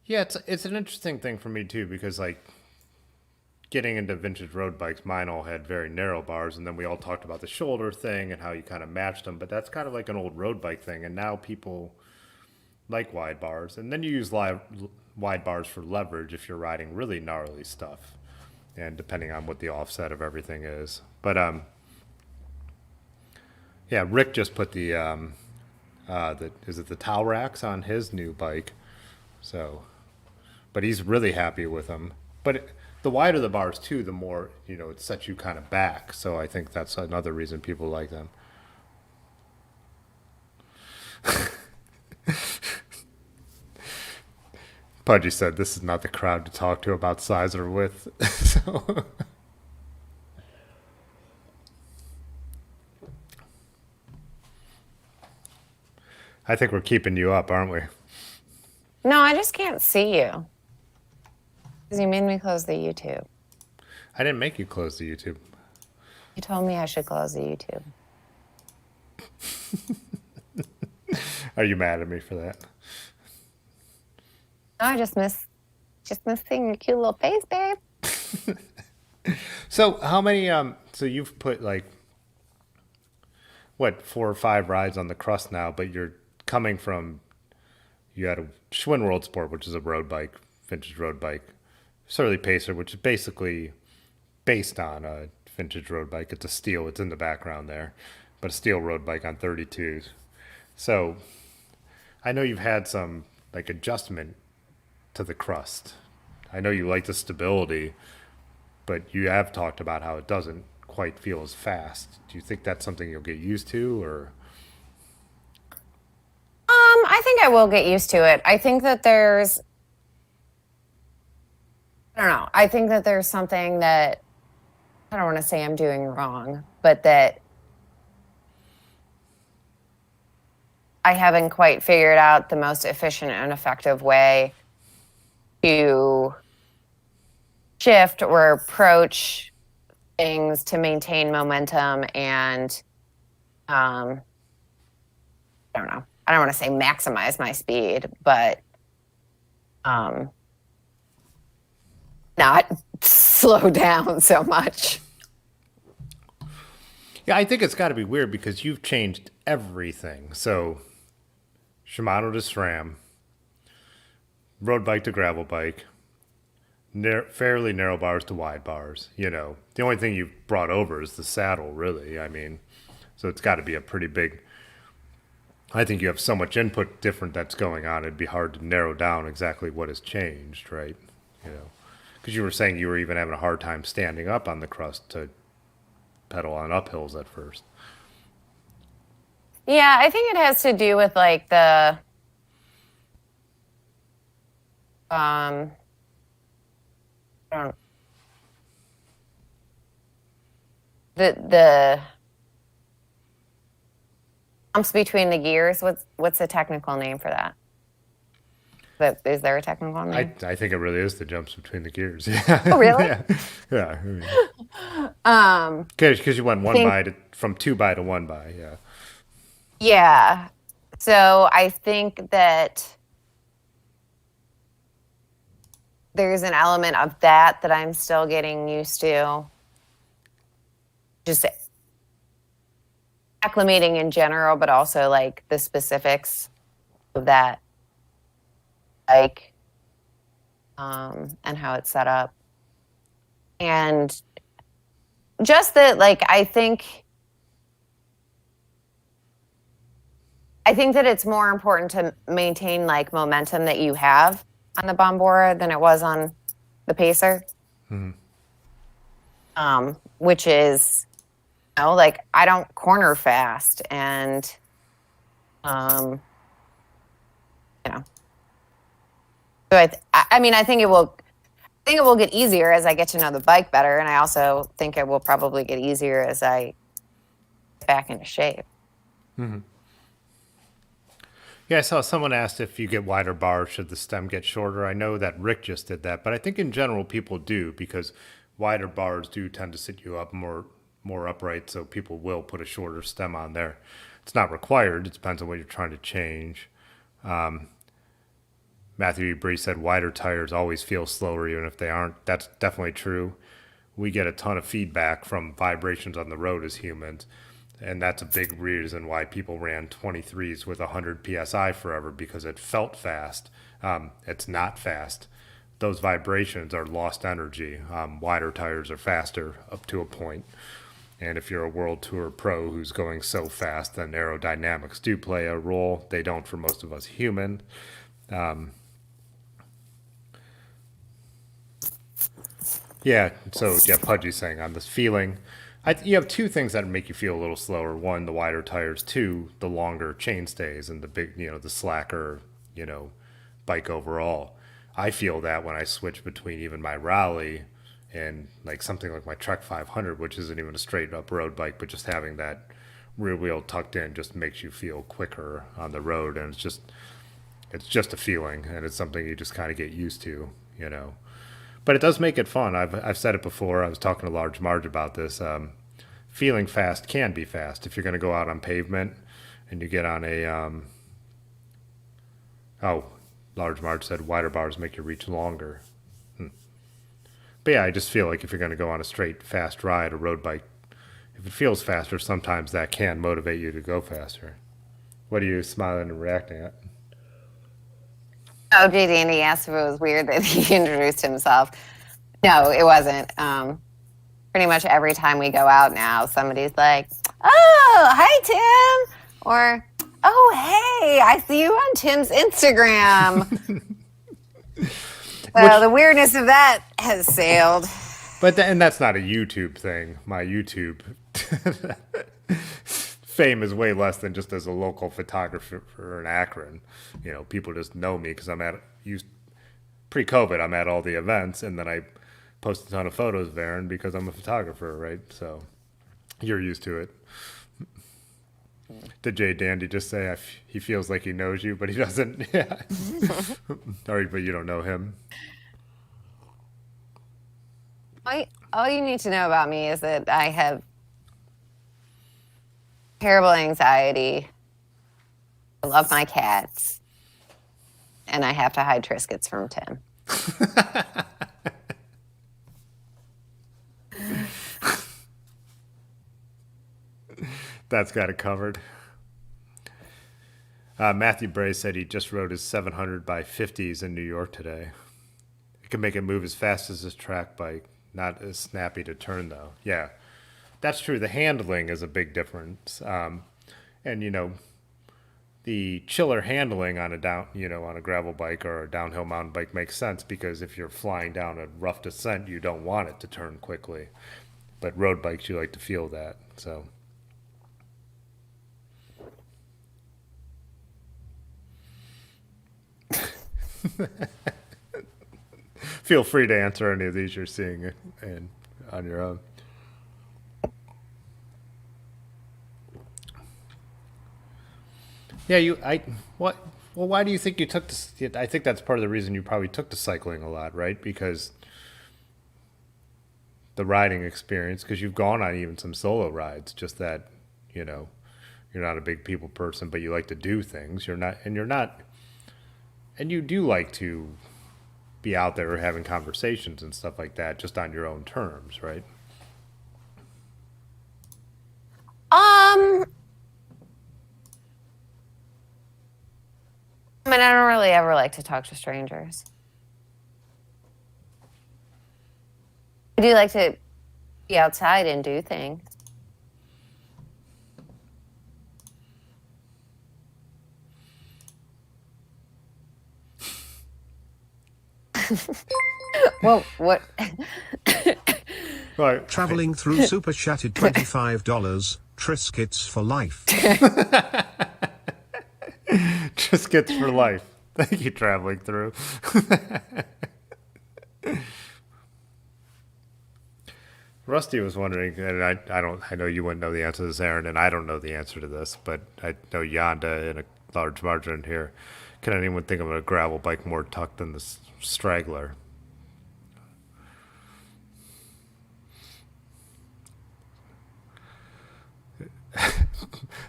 Yeah, it's an interesting thing for me too, because like getting into vintage road bikes, mine all had very narrow bars, and then we all talked about the shoulder thing and how you kind of matched them. But that's kind of like an old road bike thing, and now people like wide bars, and then you use wide bars for leverage if you're riding really gnarly stuff, and depending on what the offset of everything is. But yeah, Rick just put is it the towel racks on his new bike, so. But he's really happy with them. But the wider the bars too, the more it sets you kind of back. So I think that's another reason people like them. Pudgy said this is not the crowd to talk to about size or width. So I think we're keeping you up, aren't we? No, I just can't see you. Because you made me close the YouTube. I didn't make you close the YouTube. You told me I should close the YouTube. Are you mad at me for that? No, I just miss seeing your cute little face, babe. So how many so you've put like what 4 or 5 rides on the Crust now, but you're coming from you had a Schwinn World Sport, which is a road bike, vintage road bike, Surly Pacer, which is basically based on a vintage road bike. It's a steel, it's in the background there, but a steel road bike on 32s. So I know you've had some like adjustment to the Crust. I know you like the stability, but you have talked about how it doesn't quite feel as fast. Do you think that's something you'll get used to, or? I think I will get used to it. I think that there's, I don't know. I think that there's something that I don't want to say I'm doing wrong, but that I haven't quite figured out the most efficient and effective way to shift or approach things to maintain momentum and I don't know. I don't want to say maximize my speed, but not slow down so much. Yeah, I think it's got to be weird because you've changed everything. So, Shimano to SRAM, road bike to gravel bike, fairly narrow bars to wide bars. The only thing you've brought over is the saddle, really. I mean, so it's got to be a pretty big. I think you have so much input different that's going on. It'd be hard to narrow down exactly what has changed, right? Because you were saying you were even having a hard time standing up on the Crust to pedal on uphills at first. Yeah, I think it has to do with like the I don't the bumps between the gears. What's the technical name for that? Is there a technical name? I think it really is the jumps between the gears. Yeah. Oh, really? Yeah. Because you went from 2 by to 1 by. Yeah. Yeah. So I think that there's an element of that I'm still getting used to. Just acclimating in general, but also like the specifics of that bike and how it's set up. And just that, like, I think that it's more important to maintain like momentum that you have on the Bombora than it was on the Pacer. Mm-hmm. Which is, like I don't corner fast, and so I mean, I think it will get easier as I get to know the bike better, and I also think it will probably get easier as I get back into shape. Mm-hmm. Yeah, I saw someone asked if you get wider bars, should the stem get shorter? I know that Rick just did that, but I think in general people do because wider bars do tend to sit you up more upright, so people will put a shorter stem on there. It's not required. It depends on what you're trying to change. Matthew Bree said wider tires always feel slower even if they aren't. That's definitely true. We get a ton of feedback from vibrations on the road as humans. And that's a big reason why people ran 23s with 100 psi forever because it felt fast. It's not fast. Those vibrations are lost energy. Wider tires are faster up to a point. And if you're a World Tour pro who's going so fast, then aerodynamics do play a role. They don't for most of us humans. Yeah, so yeah, Pudgy's saying on this feeling, you have two things that make you feel a little slower. One, the wider tires. Two, the longer chain stays and the big, the slacker, bike overall. I feel that when I switch between even my Raleigh and like something like my Trek 500, which isn't even a straight up road bike, but just having that rear wheel tucked in just makes you feel quicker on the road, and it's just a feeling, and it's something you just kind of get used to. But it does make it fun. I've said it before. I was talking to Large Marge about this. Feeling fast can be fast if you're going to go out on pavement and you get on a. Large Marge said wider bars make you reach longer. But yeah, I just feel like if you're going to go on a straight fast ride, a road bike, if it feels faster, sometimes that can motivate you to go faster. What are you smiling and reacting at? Oh, J. Dandy asked if it was weird that he introduced himself. No, it wasn't. Pretty much every time we go out now, somebody's like, "Oh, hi, Tim," or "Oh, hey, I see you on Tim's Instagram." So the weirdness of that has sailed. But and that's not a YouTube thing. My YouTube fame is way less than just as a local photographer in Akron. People just know me because pre-COVID, I'm at all the events, and then I post a ton of photos of Erin because I'm a photographer, right? So you're used to it. Did Jay Dandy just say he feels like he knows you, but he doesn't? Yeah. But you don't know him. All you need to know about me is that I have terrible anxiety. I love my cats. And I have to hide Triscuits from Tim. That's got it covered. Matthew Bray said he just rode his 700 by 50s in New York today. It can make it move as fast as his track bike, not as snappy to turn though. Yeah, that's true. The handling is a big difference. And the chiller handling on on a gravel bike or a downhill mountain bike makes sense because if you're flying down a rough descent, you don't want it to turn quickly. But road bikes, you like to feel that. So. Feel free to answer any of these you're seeing and on your own. Yeah, what? Well, why do you think you took this? I think that's part of the reason you probably took to cycling a lot, right? Because the riding experience, because you've gone on even some solo rides, just that, you're not a big people person, but you like to do things. And you do like to be out there having conversations and stuff like that, just on your own terms, right? I don't really ever like to talk to strangers. I do like to be outside and do things. Well, what? Right. Traveling through Super Chatted $25. Triscuits for life. Triscuits for life. Thank you, traveling through. Rusty was wondering, and I know you wouldn't know the answer to this, Erin, and I don't know the answer to this, but I know Yonda and large margin here. Can anyone think of a gravel bike more tucked than the Straggler?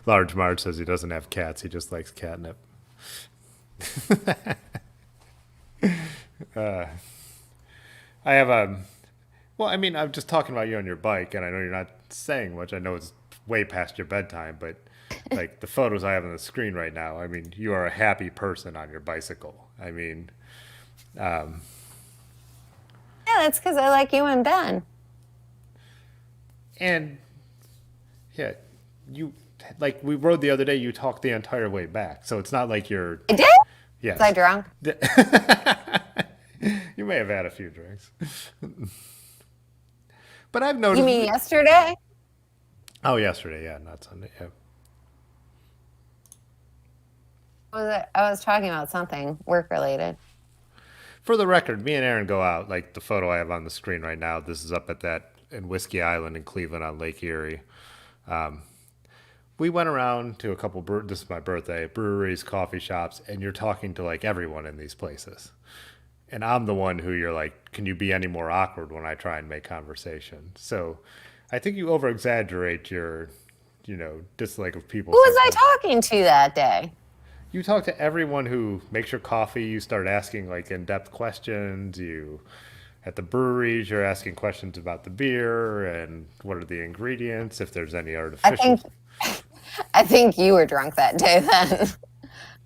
Large Marge says he doesn't have cats. He just likes catnip. I have a. Well, I mean, I'm just talking about you on your bike, and I know you're not saying much. I know it's way past your bedtime, but like the photos I have on the screen right now, I mean, you are a happy person on your bicycle. I mean, Yeah, that's because I like you and Ben. and yeah, you like we rode the other day. You talked the entire way back, so it's not like you're. I did? Yes. Was I drunk? You may have had a few drinks. But I've noticed. You mean yesterday? Oh, yesterday, yeah, not Sunday. Yeah. I was talking about something work related. For the record, me and Erin go out. Like the photo I have on the screen right now. This is up at that in Whiskey Island in Cleveland on Lake Erie. We went around to a couple. This is my birthday. Breweries, coffee shops, and you're talking to like everyone in these places. And I'm the one who you're like, can you be any more awkward when I try and make conversation? So, I think you over exaggerate your, dislike of people. Who was I sometimes. talking to that day? You talk to everyone who makes your coffee. You start asking like in-depth questions. You at the breweries, you're asking questions about the beer and what are the ingredients, if there's any artificial. I think you were drunk that day then.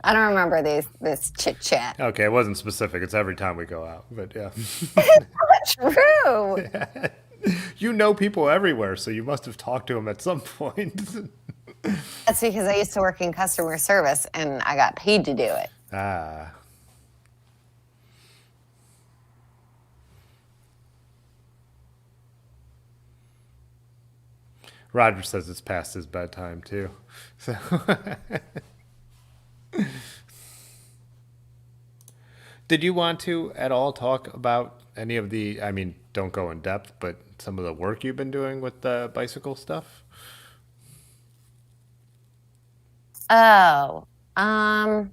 I don't remember this chit chat. Okay, it wasn't specific. It's every time we go out, but yeah. It's not true. You know people everywhere, so you must have talked to them at some point. That's because I used to work in customer service and I got paid to do it. Ah. Roger says it's past his bedtime too. So did you want to at all talk about any of the, I mean, don't go in depth, but some of the work you've been doing with the bicycle stuff? Oh, I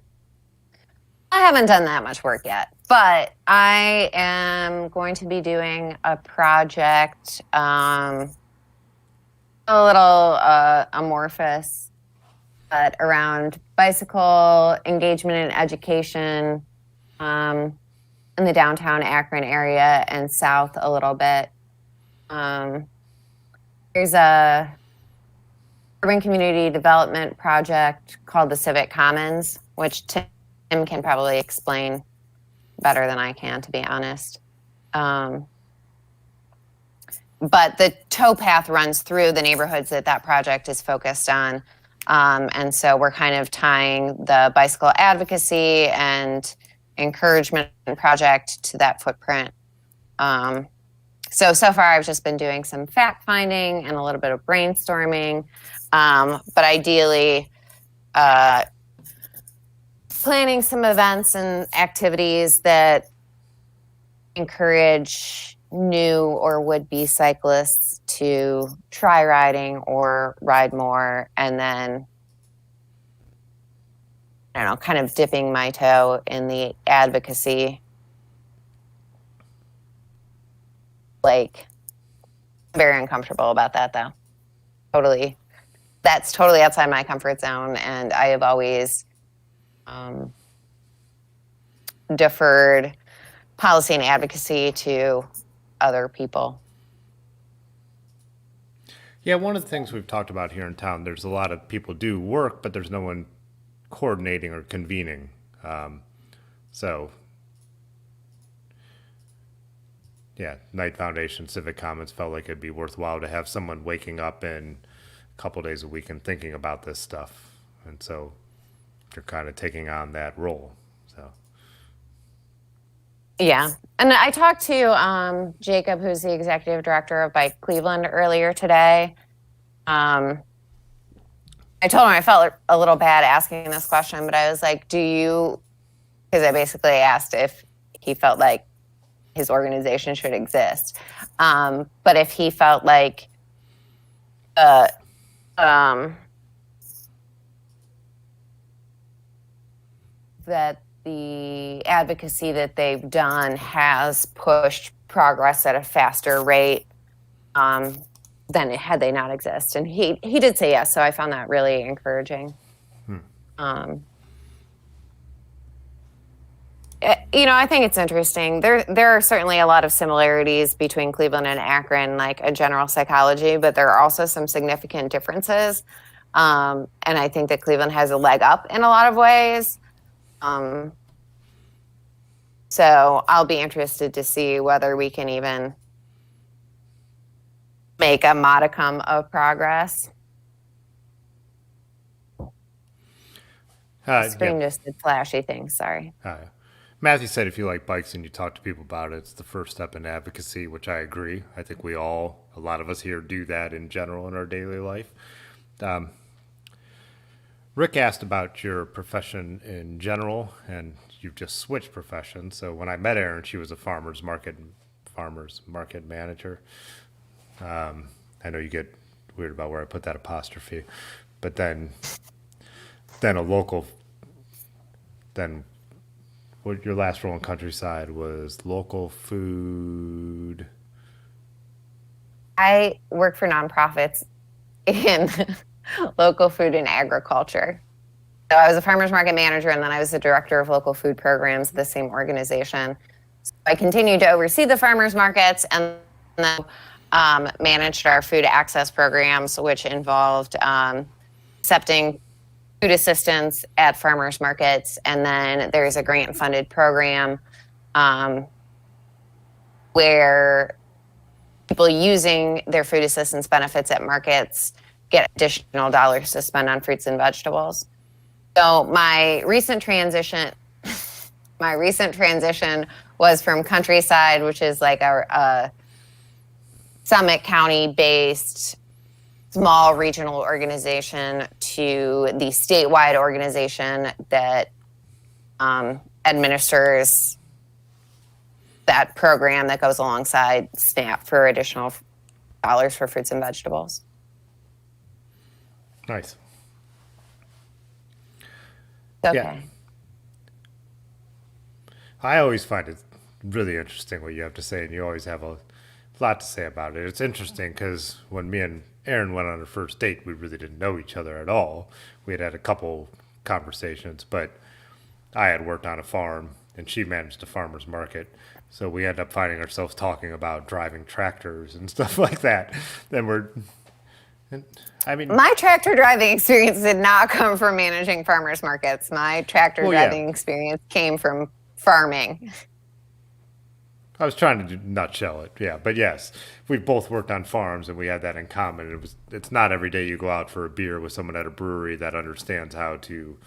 haven't done that much work yet, but I am going to be doing a project, a little amorphous, but around bicycle engagement and education in the downtown Akron area and south a little bit. There's a urban community development project called the Civic Commons, which Tim can probably explain better than I can, to be honest. But the towpath runs through the neighborhoods that project is focused on. And so we're kind of tying the bicycle advocacy and encouragement project to that footprint. So far I've just been doing some fact finding and a little bit of brainstorming. But ideally, planning some events and activities that encourage new or would-be cyclists to try riding or ride more, and then, I don't know, kind of dipping my toe in the advocacy. Like, I'm very uncomfortable about that, though. That's totally outside my comfort zone, and I have always deferred policy and advocacy to other people. Yeah, one of the things we've talked about here in town, there's a lot of people do work, but there's no one coordinating or convening. So, yeah, Knight Foundation, Civic Commons felt like it'd be worthwhile to have someone waking up in a couple days a week and thinking about this stuff. And so you're kind of taking on that role. So. Yeah. And I talked to Jacob, who's the executive director of Bike Cleveland, earlier today. I told him I felt a little bad asking this question, but I was like, because I basically asked if he felt like his organization should exist. But if he felt like that the advocacy that they've done has pushed progress at a faster rate than had they not exist. And he did say yes, so I found that really encouraging. I think it's interesting. There are certainly a lot of similarities between Cleveland and Akron, like a general psychology, but there are also some significant differences. And I think that Cleveland has a leg up in a lot of ways. So I'll be interested to see whether we can even make a modicum of progress. Screen just did flashy things, sorry. Matthew said if you like bikes and you talk to people about it, it's the first step in advocacy, which I agree. I think a lot of us here do that in general in our daily life. Rick asked about your profession in general, and you've just switched professions. So when I met Erin, she was a farmer's market manager. I know you get weird about where I put that apostrophe, but then what your last role in Countryside was local food. I work for nonprofits in local food and agriculture. So I was a farmer's market manager, and then I was the director of local food programs at the same organization. So I continued to oversee the farmers markets and then managed our food access programs, which involved accepting food assistance at farmers markets. And then there's a grant funded program where people using their food assistance benefits at markets get additional dollars to spend on fruits and vegetables. So my recent transition was from Countryside, which is like a Summit County based small regional organization, to the statewide organization that administers that program that goes alongside SNAP for additional dollars for fruits and vegetables. Nice. Okay. Yeah. I always find it really interesting what you have to say, and you always have a lot to say about it. It's interesting because when me and Erin went on our first date, we really didn't know each other at all. We had a couple conversations, but I had worked on a farm and she managed a farmer's market. So we end up finding ourselves talking about driving tractors and stuff like that. My tractor driving experience did not come from managing farmers markets. My tractor driving experience came from farming. I was trying to nutshell it, yeah. But yes, we both worked on farms and we had that in common. It's not every day you go out for a beer with someone at a brewery that understands how to,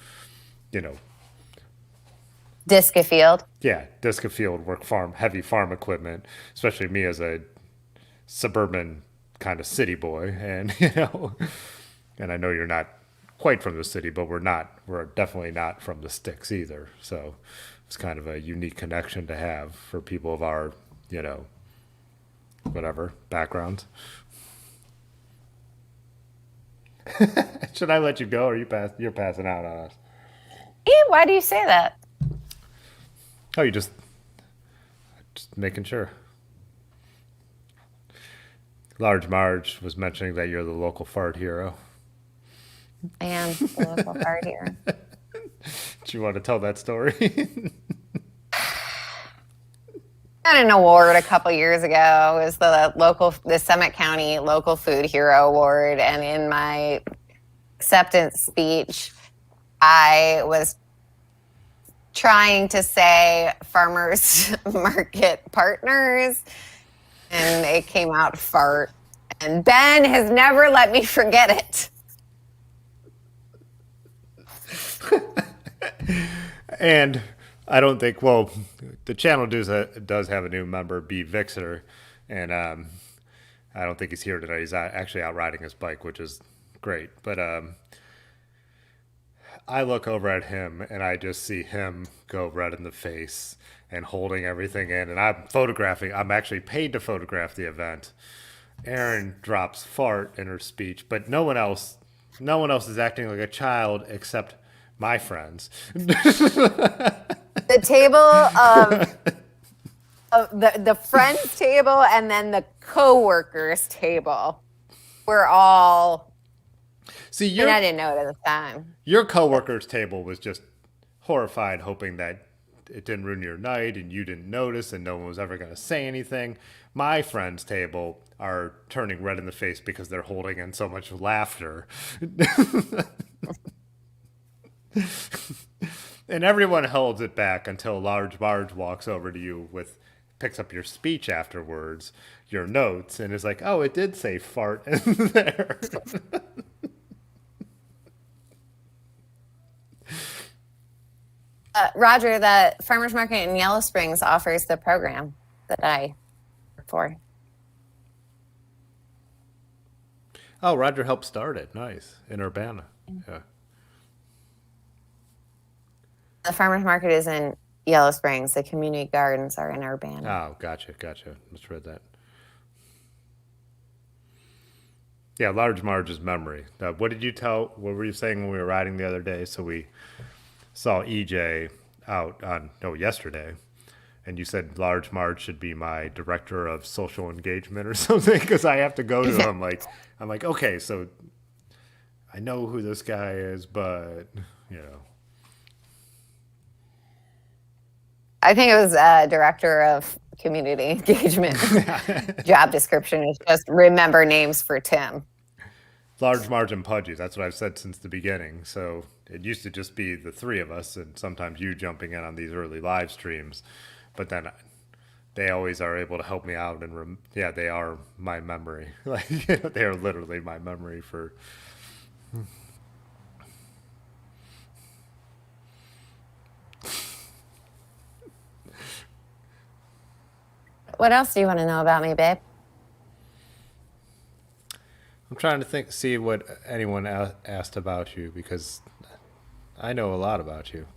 disc a field. Yeah, disc a field, work heavy farm equipment, especially me as a suburban kind of city boy. And, and I know you're not quite from the city, but we're definitely not from the sticks either. So it's kind of a unique connection to have for people of our, whatever, backgrounds. Should I let you go, or you're passing out on us? Yeah, why do you say that? Oh, you just making sure. Large Marge was mentioning that you're the local fart hero. I am the local fart hero. Do you want to tell that story? Got an award a couple years ago. It was the Summit County Local Food Hero Award, and in my acceptance speech, I was trying to say farmers market partners, and it came out fart. And Ben has never let me forget it. And I don't think, the channel does have a new member, B. Vixer, and I don't think he's here today. He's actually out riding his bike, which is great. But I look over at him and I just see him go red in the face and holding everything in. And I'm actually paid to photograph the event. Erin drops fart in her speech, but no one else is acting like a child except My friends. The table of the friends table and then the co-workers table were all. See, And I didn't know it at the time. your coworker's table was just horrified, hoping that it didn't ruin your night and you didn't notice and no one was ever going to say anything. My friend's table are turning red in the face because they're holding in so much laughter. And everyone holds it back until Large Marge walks over to you picks up your speech afterwards, your notes, and is like, oh, it did say fart in there. Roger, the farmers market in Yellow Springs offers the program that I work for. Oh, Roger helped start it. Nice. In Urbana. Yeah. The farmers market is in Yellow Springs. The community gardens are in Urbana. Oh, gotcha. Misread that. Yeah, Large Marge's memory. What were you saying when we were riding the other day? So we saw EJ yesterday, and you said Large Marge should be my director of social engagement or something because I have to go to him. I'm like, okay, so I know who this guy is, but I think it was director of community engagement. Job description is just remember names for Tim. Large Marge and Pudgy. That's what I've said since the beginning. So it used to just be the three of us, and sometimes you jumping in on these early live streams. But then they always are able to help me out, and they are my memory. They are literally my memory for. What else do you want to know about me, babe? I'm trying to see what anyone asked about you because I know a lot about you.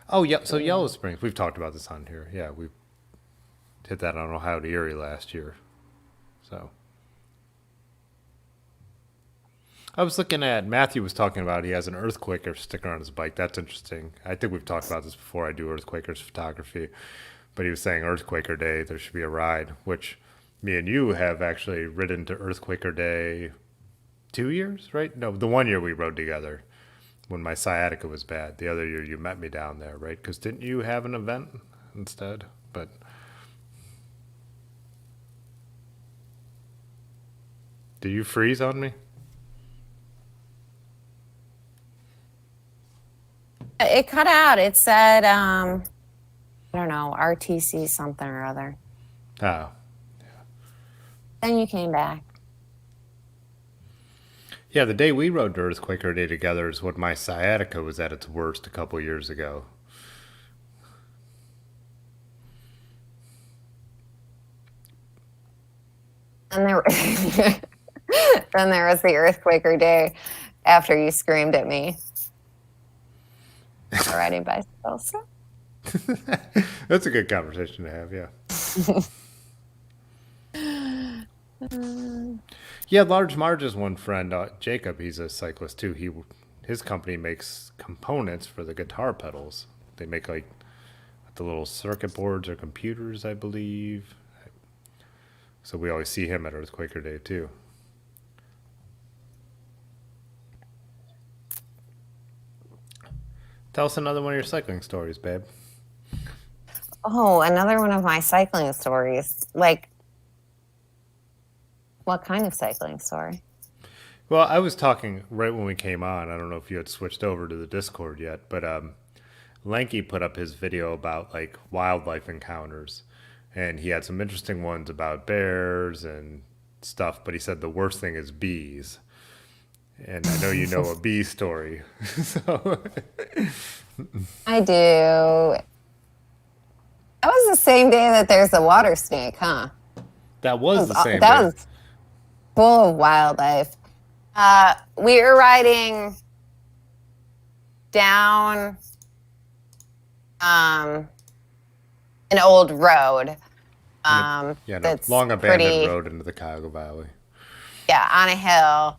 Oh, yeah. So Yellow Springs, we've talked about this on here. Yeah, we hit that on Ohio to Erie last year. So I was looking at Matthew was talking about he has an Earthquaker sticker on his bike. That's interesting. I think we've talked about this before. I do Earthquakers photography, but he was saying Earthquaker Day there should be a ride, which me and you have actually ridden to Earthquaker Day 2 years, right? No, the 1 year we rode together when my sciatica was bad. The other year you met me down there, right? Because didn't you have an event instead? But did you freeze on me? It cut out. It said, I don't know, RTC something or other. Oh. Then you came back. Yeah, the day we rode to Earthquaker Day together is when my sciatica was at its worst a couple years ago. And then there was the Earthquaker Day after you screamed at me for riding bicycles. That's a good conversation to have, yeah. Yeah, Large Marge's one friend, Jacob, he's a cyclist too. His company makes components for the guitar pedals. They make like the little circuit boards or computers, I believe. So we always see him at Earthquaker Day too. Tell us another one of your cycling stories, babe. Oh, another one of my cycling stories. Like, what kind of cycling story? Well, I was talking right when we came on. I don't know if you had switched over to the Discord yet, but Lanky put up his video about like wildlife encounters, and he had some interesting ones about bears and stuff, but he said the worst thing is bees. And I know you know a bee story. So I do. That was the same day that there's a water snake, huh? that was the same That day. was full of wildlife. We were riding down an old road. That's long abandoned pretty, road into the Cuyahoga Valley. Yeah, on a hill.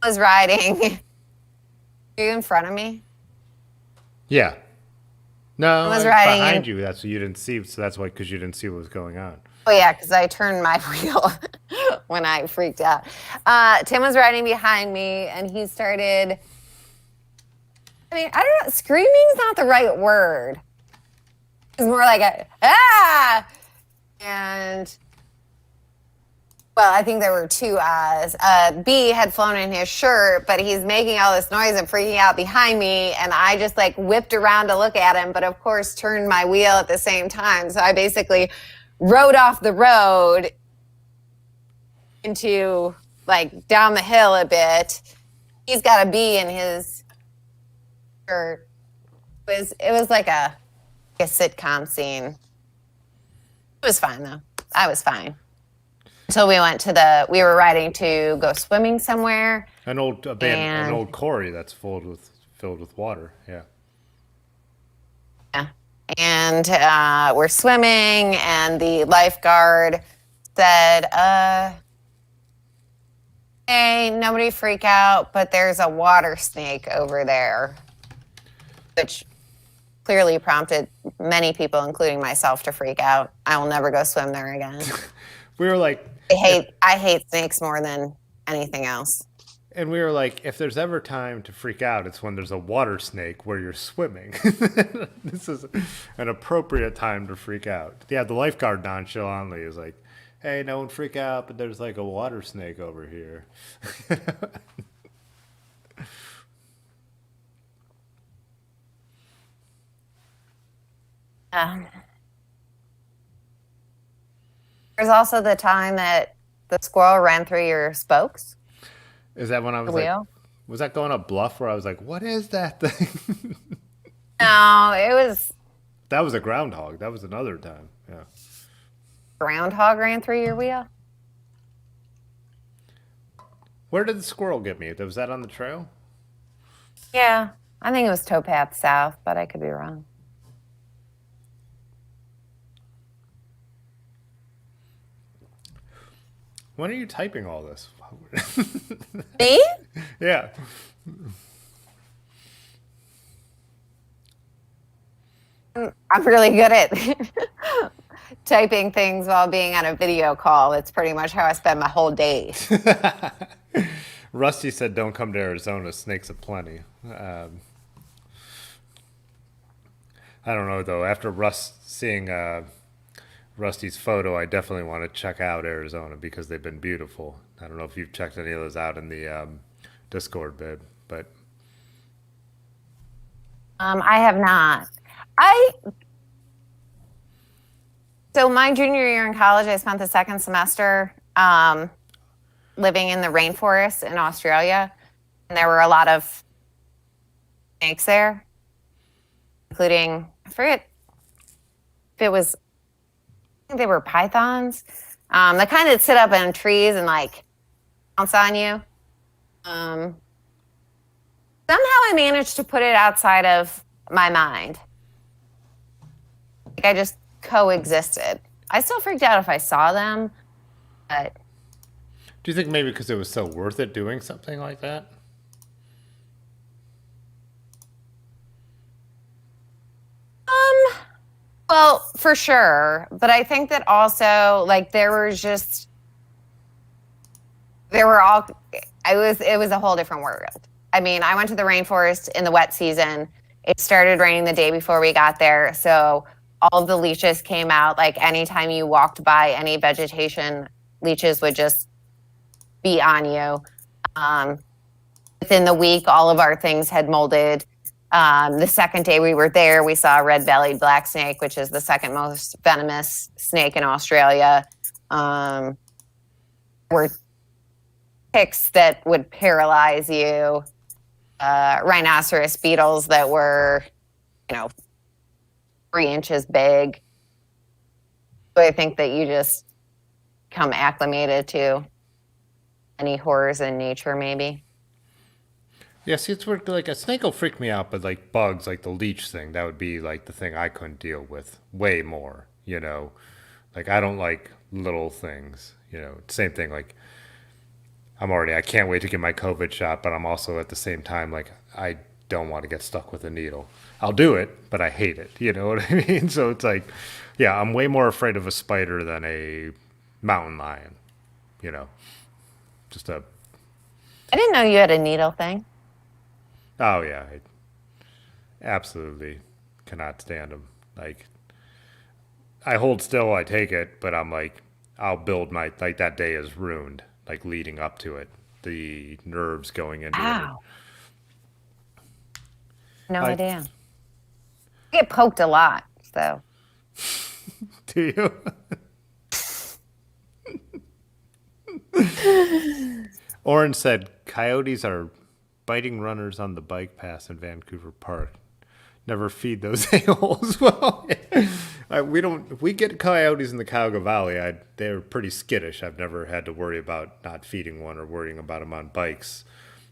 I was riding Are you in front of me? Yeah. I No, was I was riding behind in. you. That's what you didn't see. So that's why, because you didn't see what was going on. Oh yeah, because I turned my wheel when I freaked out. Tim was riding behind me, and he started. I mean, I don't know. Screaming's not the right word. It's more like a ah, and well, I think there were two I's. B had flown in his shirt, but he's making all this noise and freaking out behind me. And I just like whipped around to look at him, but of course turned my wheel at the same time. So I basically rode off the road into like down the hill a bit. He's got a B in his shirt. It was like a sitcom scene. It was fine though. I was fine. So we were riding to go swimming somewhere. An an And old quarry that's filled with water. Yeah. yeah, and we're swimming, and the lifeguard said, "Hey, nobody freak out, but there's a water snake over there," which clearly prompted many people, including myself, to freak out. I will never go swim there again. We were like, I hate snakes more than anything else. and we were like, if there's ever time to freak out, it's when there's a water snake where you're swimming. This is an appropriate time to freak out. Yeah, the lifeguard nonchalantly is like, hey, no one freak out, but there's like a water snake over here. Um, there's also the time that the squirrel ran through your spokes, Is that when I the was like, wheel. was that going up bluff where I was like, what is that thing? No, it was That was a groundhog. That was another time. Yeah. groundhog ran through your wheel. Where did the squirrel get me? Was that on the trail? Yeah, I think it was towpath south, but I could be wrong. When are you typing all this? Me? Yeah. I'm really good at typing things while being on a video call. It's pretty much how I spend my whole day. Rusty said, "Don't come to Arizona. Snakes aplenty." I don't know though. After seeing Rusty's photo, I definitely want to check out Arizona because they've been beautiful. I don't know if you've checked any of those out in the Discord bid, but I have not. I So my junior year in college, I spent the second semester living in the rainforest in Australia, and there were a lot of snakes there, including I forget if it was. I think they were pythons, the kind that sit up in trees and like pounce on you. Um, Somehow I managed to put it outside of my mind. Like I just coexisted. I still freaked out if I saw them, but do you think maybe because it was so worth it doing something like that? well, for sure. But I think that also like there were all it was a whole different world. I mean, I went to the rainforest in the wet season. It started raining the day before we got there, so all of the leeches came out. Like anytime you walked by any vegetation, leeches would just be on you. Within the week, all of our things had molded. The second day we were there, we saw a red-bellied black snake, which is the second most venomous snake in Australia. Were ticks that would paralyze you, rhinoceros beetles that were, 3 inches big. So I think that you just become acclimated to any horrors in nature, maybe. Yeah, see, it's weird. Like a snake will freak me out, but like bugs, like the leech thing, that would be like the thing I couldn't deal with way more. Like I don't like little things. Same thing. Like I can't wait to get my COVID shot, but I'm also at the same time like I don't want to get stuck with a needle. I'll do it, but I hate it. You know what I mean? So it's like, yeah, I'm way more afraid of a spider than a mountain lion. You know, just a, I didn't know you had a needle thing. oh yeah, I absolutely cannot stand them. Like, I hold still, I take it, but I'm like, I'll build my, like that day is ruined, like leading up to it, the nerves going into it. Wow. No I, idea. I get poked a lot, so. do you? Oren said coyotes are biting runners on the bike path in Vancouver Park. Never feed those a-holes. Well, we don't. If we get coyotes in the Cuyahoga Valley, they're pretty skittish. I've never had to worry about not feeding one or worrying about them on bikes,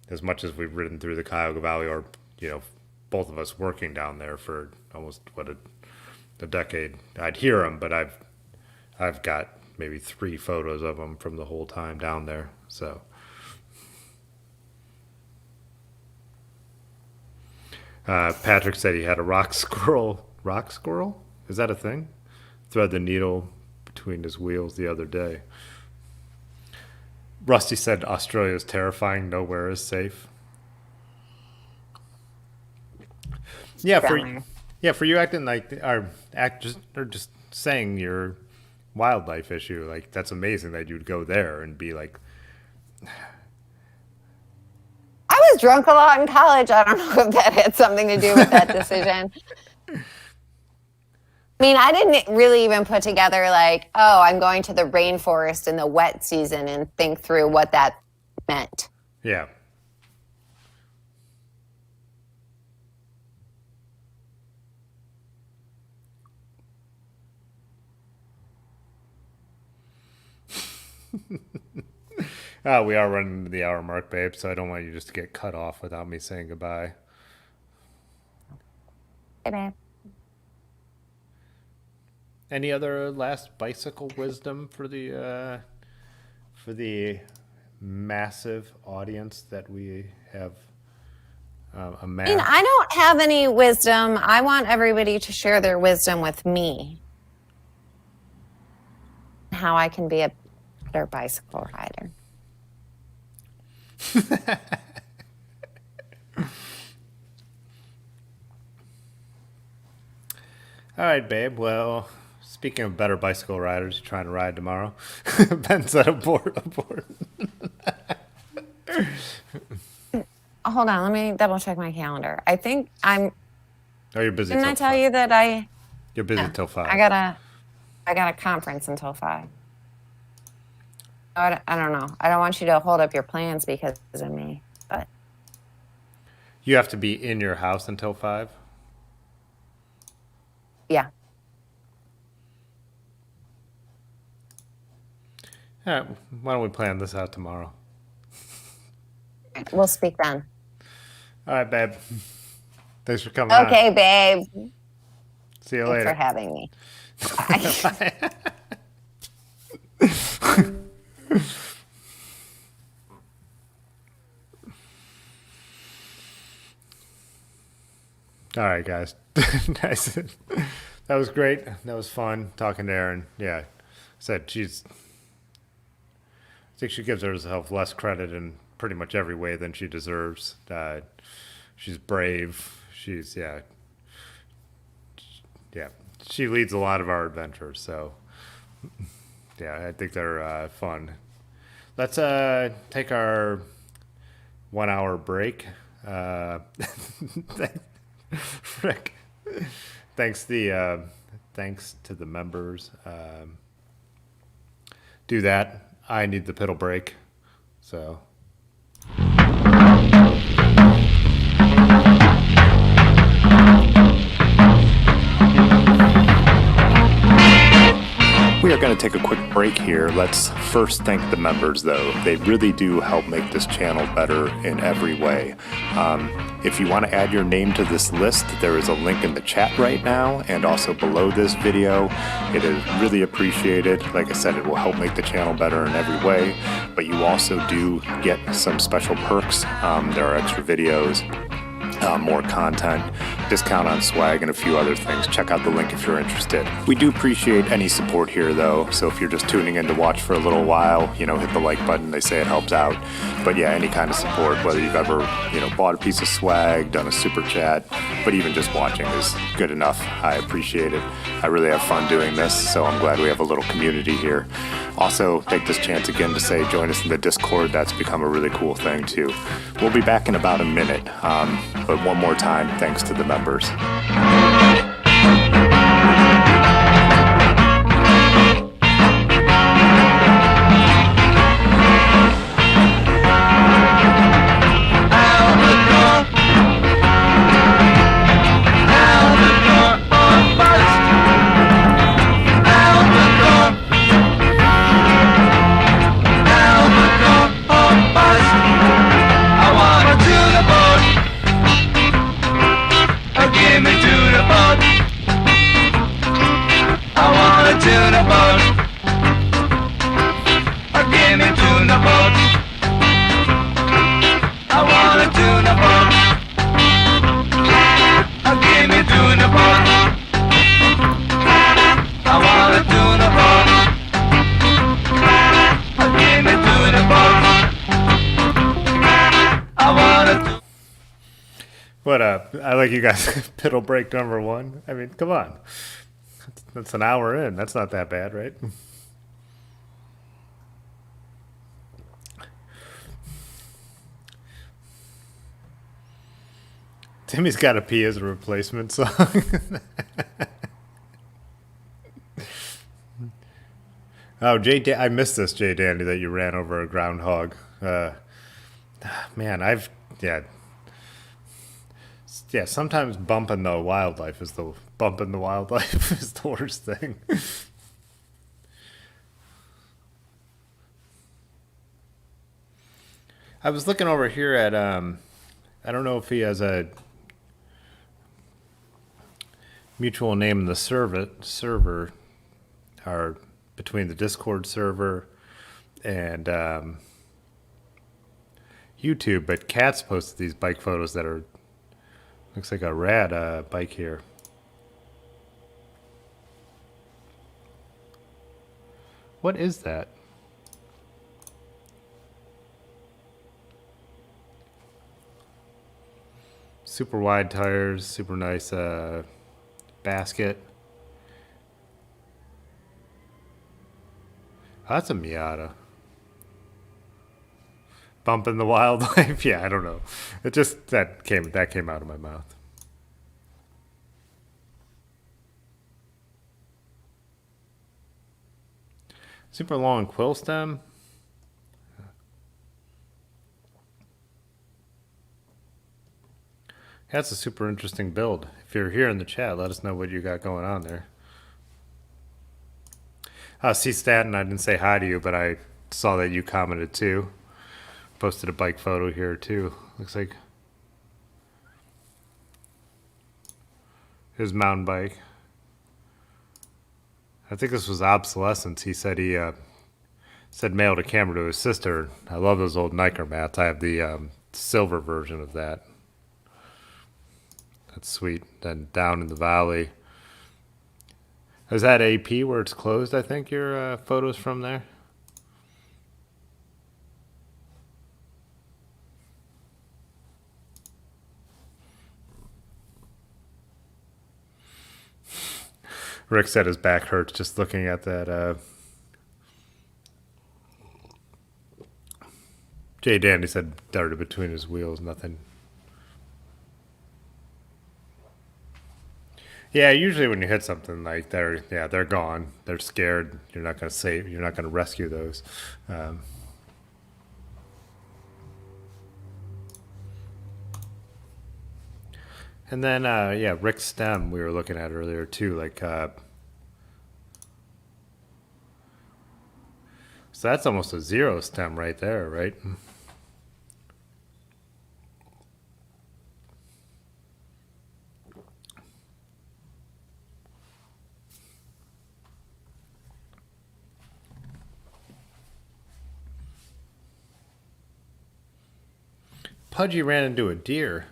as much as we've ridden through the Cuyahoga Valley, or both of us working down there for almost a decade. I'd hear them, but I've got maybe 3 photos of them from the whole time down there. So. Patrick said he had a rock squirrel. Rock squirrel? Is that a thing? Thread the needle between his wheels the other day. Rusty said Australia is terrifying. Nowhere is safe. Yeah, for you acting like just saying your wildlife issue. Like, that's amazing that you'd go there and be like, I was drunk a lot in college. I don't know if that had something to do with that decision. I mean, I didn't really even put together like, oh, I'm going to the rainforest in the wet season and think through what that meant. yeah. We are running the hour mark, babe, so I don't want you just to get cut off without me saying goodbye. Hey, babe. Any other last bicycle wisdom for the massive audience that we have amassed? I mean, I don't have any wisdom. I want everybody to share their wisdom with me. How I can be a better bicycle rider. All right, babe. Well, speaking of better bicycle riders trying to ride tomorrow, Ben said abort. Hold on, let me double check my calendar. I think I'm. Oh, you're busy. Didn't I tell you that I? You're busy till 5. I got a conference until 5. I don't know. I don't want you to hold up your plans because of me, but You have to be in your house until 5. yeah. All right. Why don't we plan this out tomorrow? We'll speak then. All right, babe. Thanks for coming on. Okay, babe. See you Thanks later. for having me. Bye. All right, guys. Nice. That was great. That was fun talking to Erin. Yeah, said I think she gives herself less credit in pretty much every way than she deserves. She's brave. Yeah. She leads a lot of our adventures. So yeah, I think they're fun. Let's take our 1-hour break. Rick, thanks to the members. Do that. I need the pedal break. So. We are going to take a quick break here. Let's first thank the members, though. They really do help make this channel better in every way. If you want to add your name to this list, there is a link in the chat right now and also below this video. It is really appreciated. Like I said, it will help make the channel better in every way, but you also do get some special perks. There are extra videos, more content, discount on swag, and a few other things. Check out the link if you're interested. We do appreciate any support here, though, so if you're just tuning in to watch for a little while, hit the like button. They say it helps out. But yeah, any kind of support, whether you've ever, bought a piece of swag, done a super chat, but even just watching is good enough. I appreciate it. I really have fun doing this, so I'm glad we have a little community here. Also, take this chance again to say join us in the Discord. That's become a really cool thing, too. We'll be back in about a minute. But one more time, thanks to the members. What up? I like you guys. Piddle break number 1. I mean, come on. That's an hour in. That's not that bad, right? Timmy's Gotta Pee as a replacement song. Oh, I missed this, Jay Dandy, that you ran over a groundhog. Man, yeah, sometimes bumping the wildlife is the worst thing. I was looking over here at I don't know if he has a mutual name in the server or between the Discord server and YouTube, but Kat's posted these bike photos that are looks like a rad bike here. What is that? Super wide tires, super nice basket. Oh, that's a Miata. Bumping the wildlife. Yeah, I don't know. It just that came out of my mouth. Super long quill stem. That's a super interesting build. If you're here in the chat, let us know what you got going on there. C Staten, I didn't say hi to you, but I saw that you commented too. Posted a bike photo here too. Looks like his mountain bike. I think this was obsolescence. He said he said mailed a camera to his sister. I love those old Niker mats. I have the silver version of that. That's sweet. Then down in the valley. Is that AP where it's closed, I think, your photos from there? Rick said his back hurts just looking at that. Jay Dandy said darted between his wheels, nothing. Yeah, usually when you hit something like they're gone. They're scared. You're not gonna rescue those. And then Rick Stem we were looking at earlier too, like So that's almost a zero stem right there, right? Pudgy ran into a deer.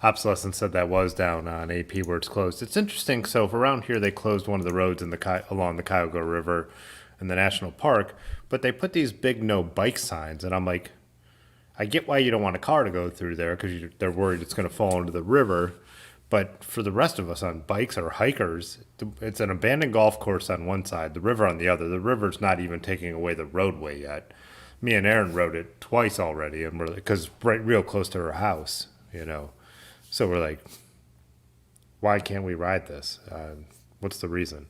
Obsolescence said that was down on AP where it's closed. It's interesting. So if around here they closed one of the roads in the along the Cuyahoga River in the national park, but they put these big no bike signs, and I'm like, I get why you don't want a car to go through there because they're worried it's going to fall into the river. But for the rest of us on bikes or hikers, it's an abandoned golf course on one side, the river on the other. The river's not even taking away the roadway yet. Me and Erin rode it twice already, and because right real close to her house, you know. So we're like, why can't we ride this? What's the reason?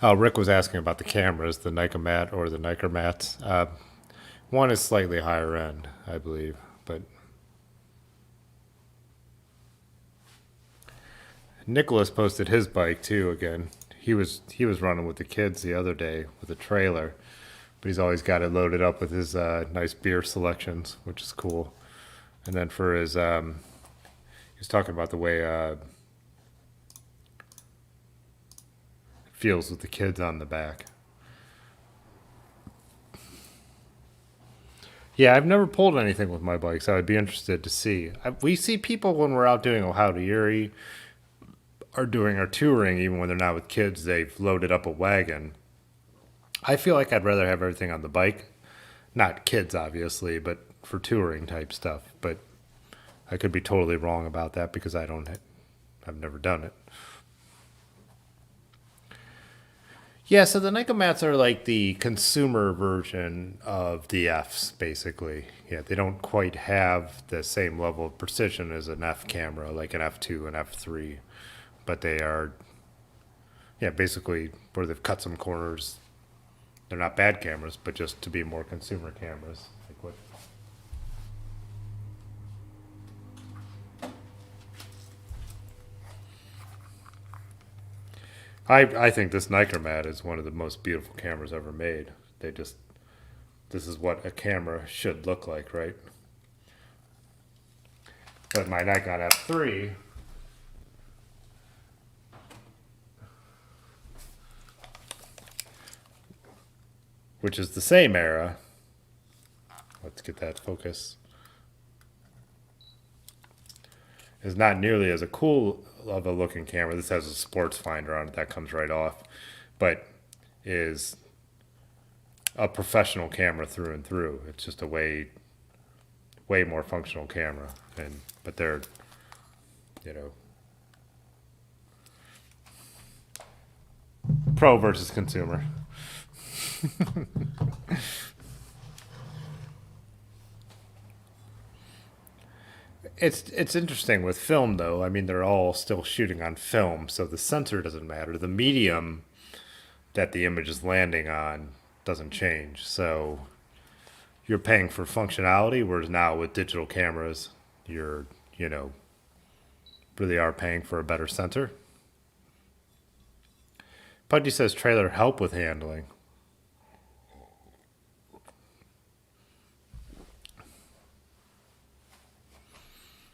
Rick was asking about the cameras, the Nicomat or the Nicormats. One is slightly higher end, I believe, but Nicholas posted his bike too. Again, he was running with the kids the other day with a trailer, but he's always got it loaded up with his nice beer selections, which is cool. And then for his, he was talking about the way it feels with the kids on the back. Yeah, I've never pulled anything with my bike, so I'd be interested to see. We see people when we're out doing Ohio to Erie or doing our touring, even when they're not with kids, they've loaded up a wagon. I feel like I'd rather have everything on the bike. Not kids, obviously, but for touring type stuff. But I could be totally wrong about that because I've never done it. Yeah, so the Nicomats are like the consumer version of the Fs, basically. Yeah, they don't quite have the same level of precision as an F camera, like an F2 and F3. But they are, yeah, basically where they've cut some corners. They're not bad cameras, but just to be more consumer cameras. Like what? I think this Nicormat is one of the most beautiful cameras ever made. This is what a camera should look like, right? But my Nikon F3, which is the same era, let's get that focus, is not nearly as cool of a looking camera. This has a sports finder on it that comes right off, but is a professional camera through and through. It's just a way more functional camera, but they're, you know, pro versus consumer. It's interesting with film though. I mean, they're all still shooting on film, so the sensor doesn't matter. The medium that the image is landing on doesn't change. So you're paying for functionality, whereas now with digital cameras, you're, you know, really are paying for a better sensor. Pudgy says trailer help with handling.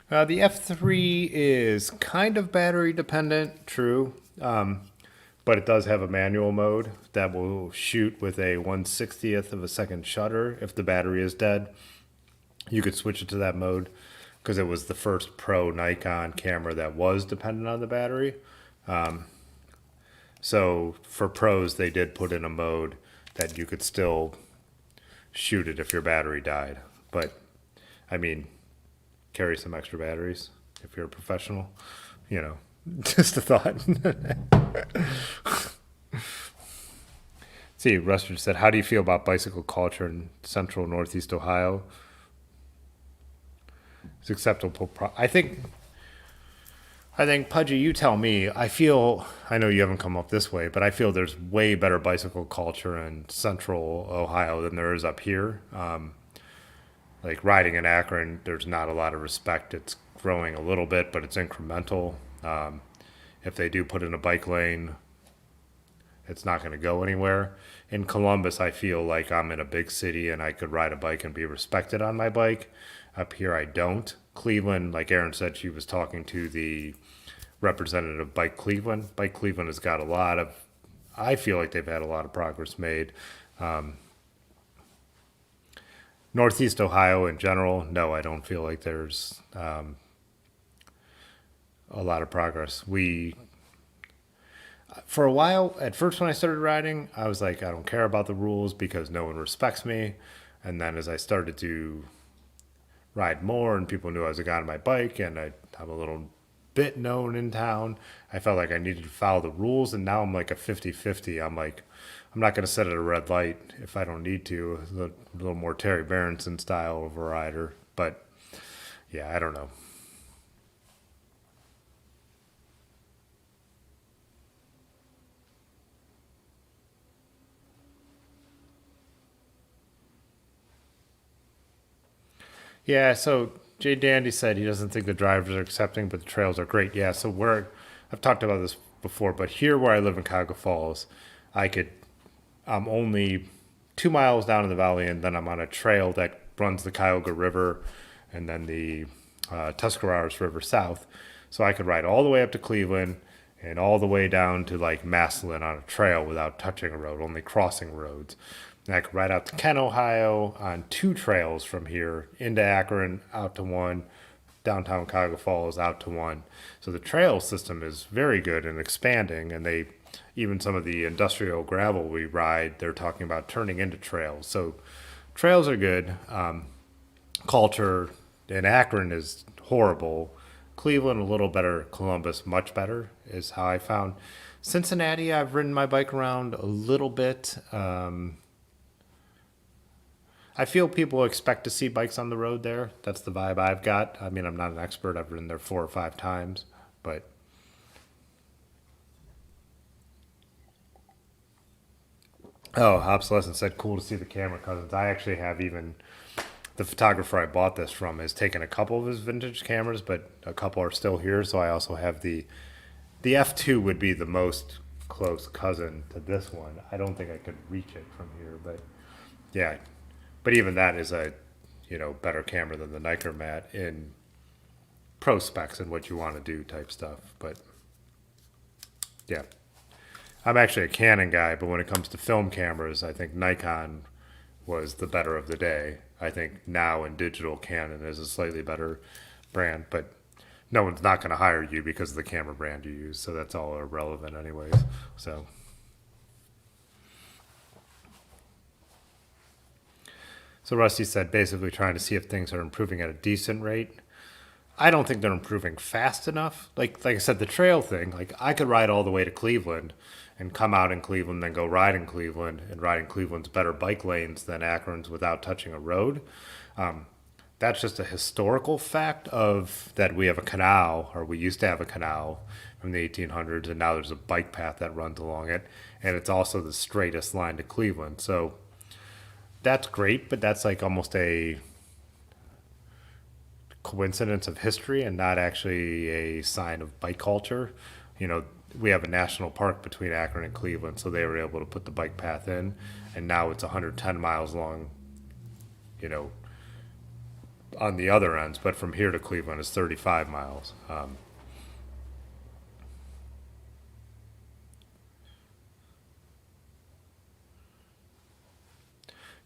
The F3 is kind of battery dependent, true, but it does have a manual mode that will shoot with a 1/60th of a second shutter if the battery is dead. You could switch it to that mode because it was the first pro Nikon camera that was dependent on the battery. So for pros, they did put in a mode that you could still shoot it if your battery died. But, I mean, carry some extra batteries if you're a professional, you know, just a thought. See, Rustard said, how do you feel about bicycle culture in central northeast Ohio? It's acceptable. I think, Pudgy, you tell me. I know you haven't come up this way, but I feel there's way better bicycle culture in central Ohio than there is up here. Like riding in Akron, there's not a lot of respect. It's growing a little bit, but it's incremental. If they do put in a bike lane, it's not going to go anywhere. In Columbus, I feel like I'm in a big city and I could ride a bike and be respected on my bike. Up here, I don't. Cleveland, like Erin said, she was talking to the representative of Bike Cleveland. Bike Cleveland has got a lot of, I feel like they've had a lot of progress made. Northeast Ohio in general, no, I don't feel like there's a lot of progress. For a while, at first when I started riding, I was like, I don't care about the rules because no one respects me. And then as I started to ride more and people knew I was a guy on my bike and I'm a little bit known in town, I felt like I needed to follow the rules. And now I'm like a 50-50. I'm like, I'm not going to sit at a red light if I don't need to. A little more Terry Berenson style of a rider. But yeah, I don't know. Yeah, so Jay Dandy said he doesn't think the drivers are accepting, but the trails are great. Yeah, so I've talked about this before, but here where I live in Cuyahoga Falls, I could, I'm only 2 miles down in the valley, and then I'm on a trail that runs the Cuyahoga River and then the Tuscarawas River south. So I could ride all the way up to Cleveland and all the way down to like Massillon on a trail without touching a road, only crossing roads. And I could ride out to Kent, Ohio on two trails from here into Akron, out to one, downtown Cuyahoga Falls, out to one. So the trail system is very good and expanding, and even some of the industrial gravel we ride, they're talking about turning into trails. So trails are good. Culture in Akron is horrible. Cleveland a little better. Columbus much better is how I found. Cincinnati, I've ridden my bike around a little bit. I feel people expect to see bikes on the road there. That's the vibe I've got. I mean, I'm not an expert. I've ridden there 4 or 5 times, but oh, Obsolescence said, cool to see the camera cousins. I actually have even the photographer I bought this from has taken a couple of his vintage cameras, but a couple are still here. So I also have the F2 would be the most close cousin to this one. I don't think I could reach it from here, but yeah. But even that is a better camera than the Niker Mat in pro specs and what you want to do type stuff. But yeah, I'm actually a Canon guy, but when it comes to film cameras, I think Nikon was the better of the day. I think now in digital, Canon is a slightly better brand, but no one's not going to hire you because of the camera brand you use. So that's all irrelevant anyways. So Rusty said basically trying to see if things are improving at a decent rate. I don't think they're improving fast enough. Like I said, the trail thing, like I could ride all the way to Cleveland and come out in Cleveland, then go ride in Cleveland, and ride in Cleveland's better bike lanes than Akron's without touching a road. That's just a historical fact of that we have a canal, or we used to have a canal from the 1800s, and now there's a bike path that runs along it, and it's also the straightest line to Cleveland. So that's great, but that's like almost a coincidence of history and not actually a sign of bike culture. We have a national park between Akron and Cleveland, so they were able to put the bike path in, and now it's 110 miles long, on the other ends, but from here to Cleveland is 35 miles.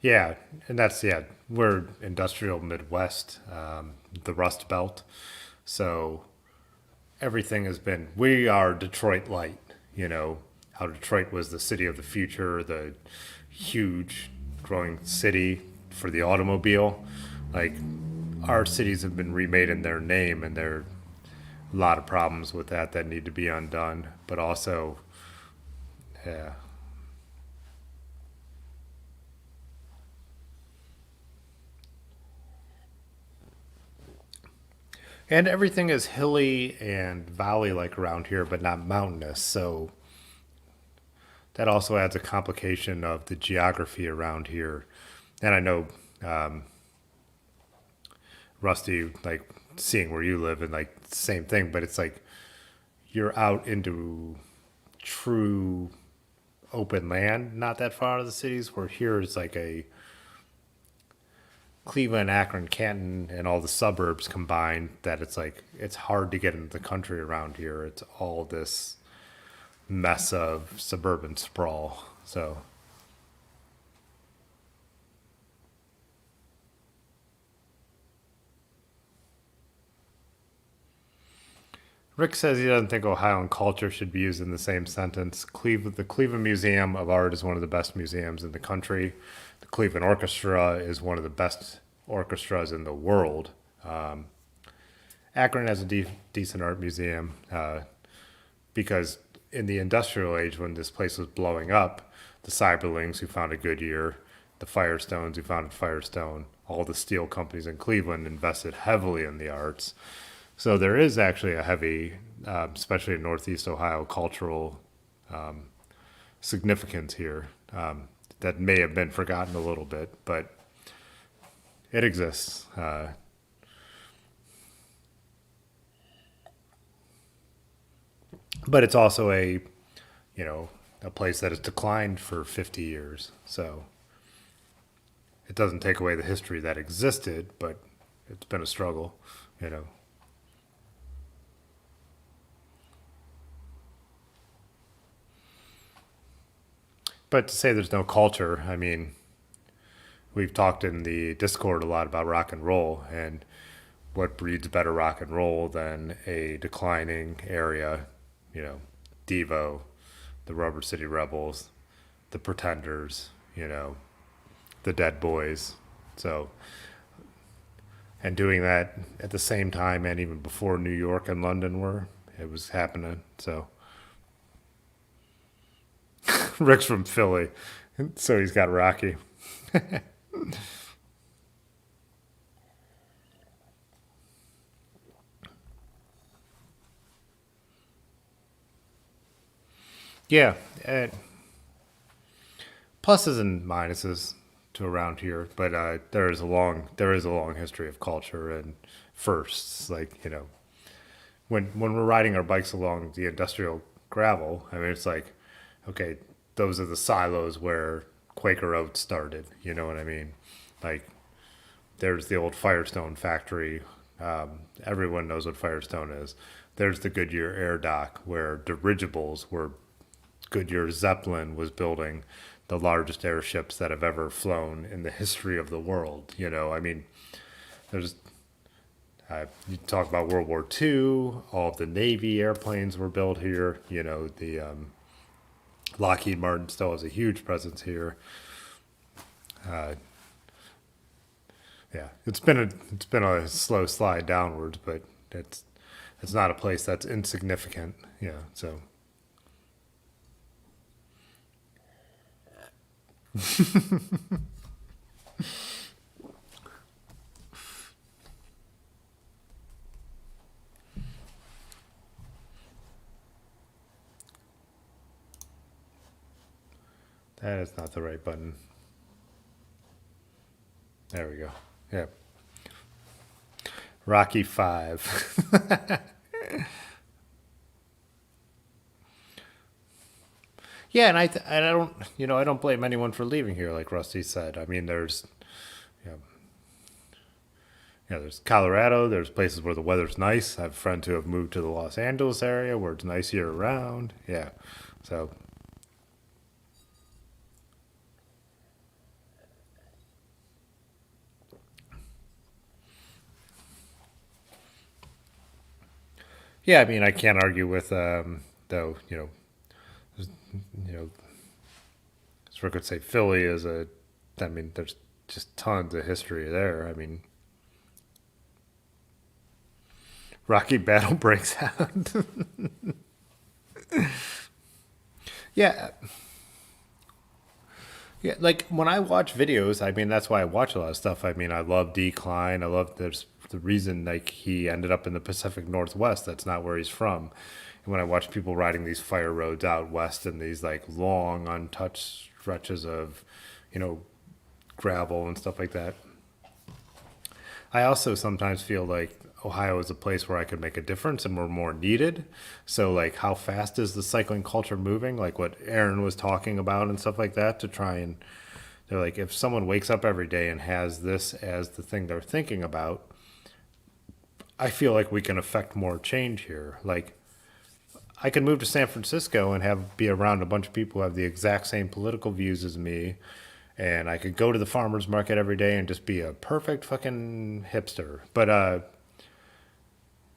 Yeah, and we're industrial Midwest, the Rust Belt. So everything we are Detroit light, how Detroit was the city of the future, the huge growing city for the automobile. Like, our cities have been remade in their name, and there are a lot of problems with that need to be undone. But also, yeah. And everything is hilly and valley like around here, but not mountainous. So that also adds a complication of the geography around here. And I know Rusty, like seeing where you live and like same thing, but it's like you're out into true open land, not that far out of the cities. Where here it's like a Cleveland, Akron, Canton, and all the suburbs combined. That it's like it's hard to get into the country around here. It's all this mess of suburban sprawl. So Rick says he doesn't think Ohio and culture should be used in the same sentence. The Cleveland Museum of Art is one of the best museums in the country. The Cleveland Orchestra is one of the best orchestras in the world. Akron has a decent art museum because in the industrial age, when this place was blowing up, the Cyberlings who founded Goodyear, the Firestones who founded Firestone, all the steel companies in Cleveland invested heavily in the arts. So there is actually a heavy, especially in Northeast Ohio, cultural significance here that may have been forgotten a little bit, but it exists. But it's also a place that has declined for 50 years. So it doesn't take away the history that existed, but it's been a struggle, you know. But to say there's no culture, I mean, we've talked in the Discord a lot about rock and roll and what breeds better rock and roll than a declining area, you know, Devo, the Rubber City Rebels, the Pretenders, you know, the Dead Boys. So, and doing that at the same time and even before New York and London were, it was happening. So, Rick's from Philly, so he's got Rocky. Yeah, and pluses and minuses to around here, but there is a long history of culture and firsts. Like when we're riding our bikes along the industrial gravel, I mean it's like, okay, those are the silos where Quaker Oats started. You know what I mean? Like there's the old Firestone factory. Everyone knows what Firestone is. There's the Goodyear air dock where dirigibles were Goodyear Zeppelin was building the largest airships that have ever flown in the history of the world. I mean, there's you talk about World War II, all of the Navy airplanes were built here. The Lockheed Martin still has a huge presence here. Uh, yeah, it's been a slow slide downwards, but it's not a place that's insignificant. Yeah, so. That is not the right button. There we go. Yeah. Rocky 5. Yeah, and I don't blame anyone for leaving here, like Rusty said. I mean, you know, there's Colorado. There's places where the weather's nice. I have friends who have moved to the Los Angeles area where it's nice year round. Yeah, so yeah. I mean, I can't argue with though. You know, as Rick would say, Philly is a. I mean, there's just tons of history there. I mean, Rocky Battle breaks out. Yeah, yeah. Like when I watch videos, I mean, that's why I watch a lot of stuff. I mean, I love Decline. I love there's the reason like he ended up in the Pacific Northwest. That's not where he's from. And when I watch people riding these fire roads out west in these like long untouched stretches of, you know, gravel and stuff like that, I also sometimes feel like Ohio is a place where I could make a difference and we're more needed. So, like, how fast is the cycling culture moving? Like what Erin was talking about and stuff like that to try and they're like, if someone wakes up every day and has this as the thing they're thinking about, I feel like we can affect more change here. Like, I could move to San Francisco and have be around a bunch of people who have the exact same political views as me, and I could go to the farmers market every day and just be a perfect fucking hipster. But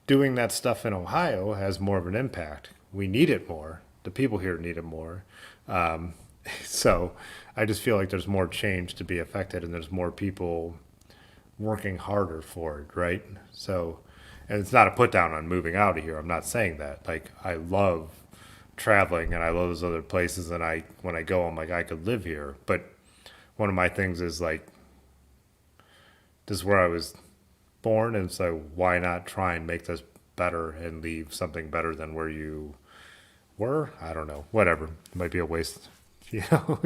doing that stuff in Ohio has more of an impact. We need it more. The people here need it more. Um, so I just feel like there's more change to be affected, and there's more people working harder for it, right? So, and it's not a put down on moving out of here. I'm not saying that. Like, I love traveling and I love those other places, and I when I go, I'm like, I could live here. But one of my things is like, this is where I was born, and so why not try and make this better and leave something better than where you were? I don't know. Whatever. It might be a waste. You know,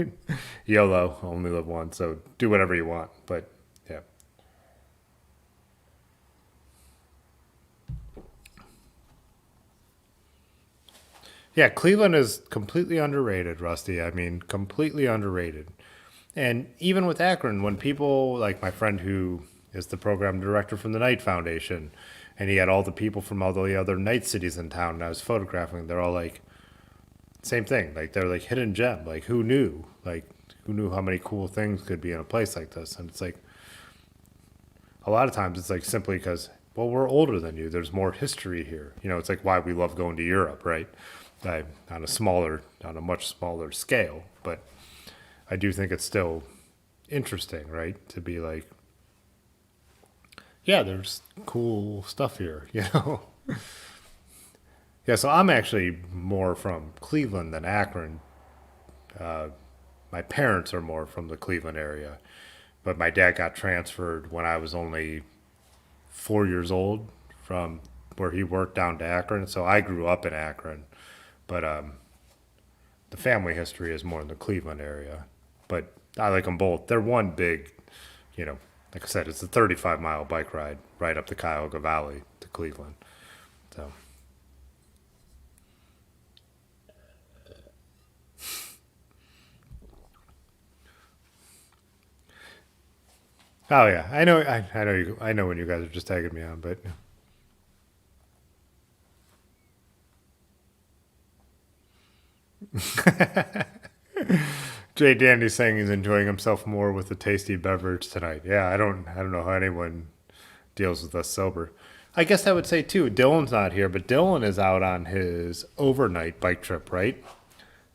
YOLO, only live once, so do whatever you want. But yeah. Yeah, Cleveland is completely underrated, Rusty. I mean, completely underrated. And even with Akron, when people like my friend who is the program director from the Knight Foundation, and he had all the people from all the other Knight cities in town, and I was photographing, they're all like, same thing. Like, they're like hidden gem. Like, who knew? Like, who knew how many cool things could be in a place like this? And it's like, a lot of times it's like simply because, well, we're older than you. There's more history here. You know, it's like why we love going to Europe, right? On a much smaller scale. But I do think it's still interesting, right? To be like, yeah, there's cool stuff here, you know? Yeah, so I'm actually more from Cleveland than Akron. My parents are more from the Cleveland area, but my dad got transferred when I was only 4 years old from where he worked down to Akron. So I grew up in Akron, but the family history is more in the Cleveland area. But I like them both. They're one big, you know, like I said, it's a 35-mile bike ride right up the Cuyahoga Valley to Cleveland. So, oh yeah, I know you, I know when you guys are just tagging me on, but Jay Dandy's saying he's enjoying himself more with a tasty beverage tonight. Yeah, I don't know how anyone deals with us sober. I guess I would say too, Dylan's not here, but Dylan is out on his overnight bike trip, right?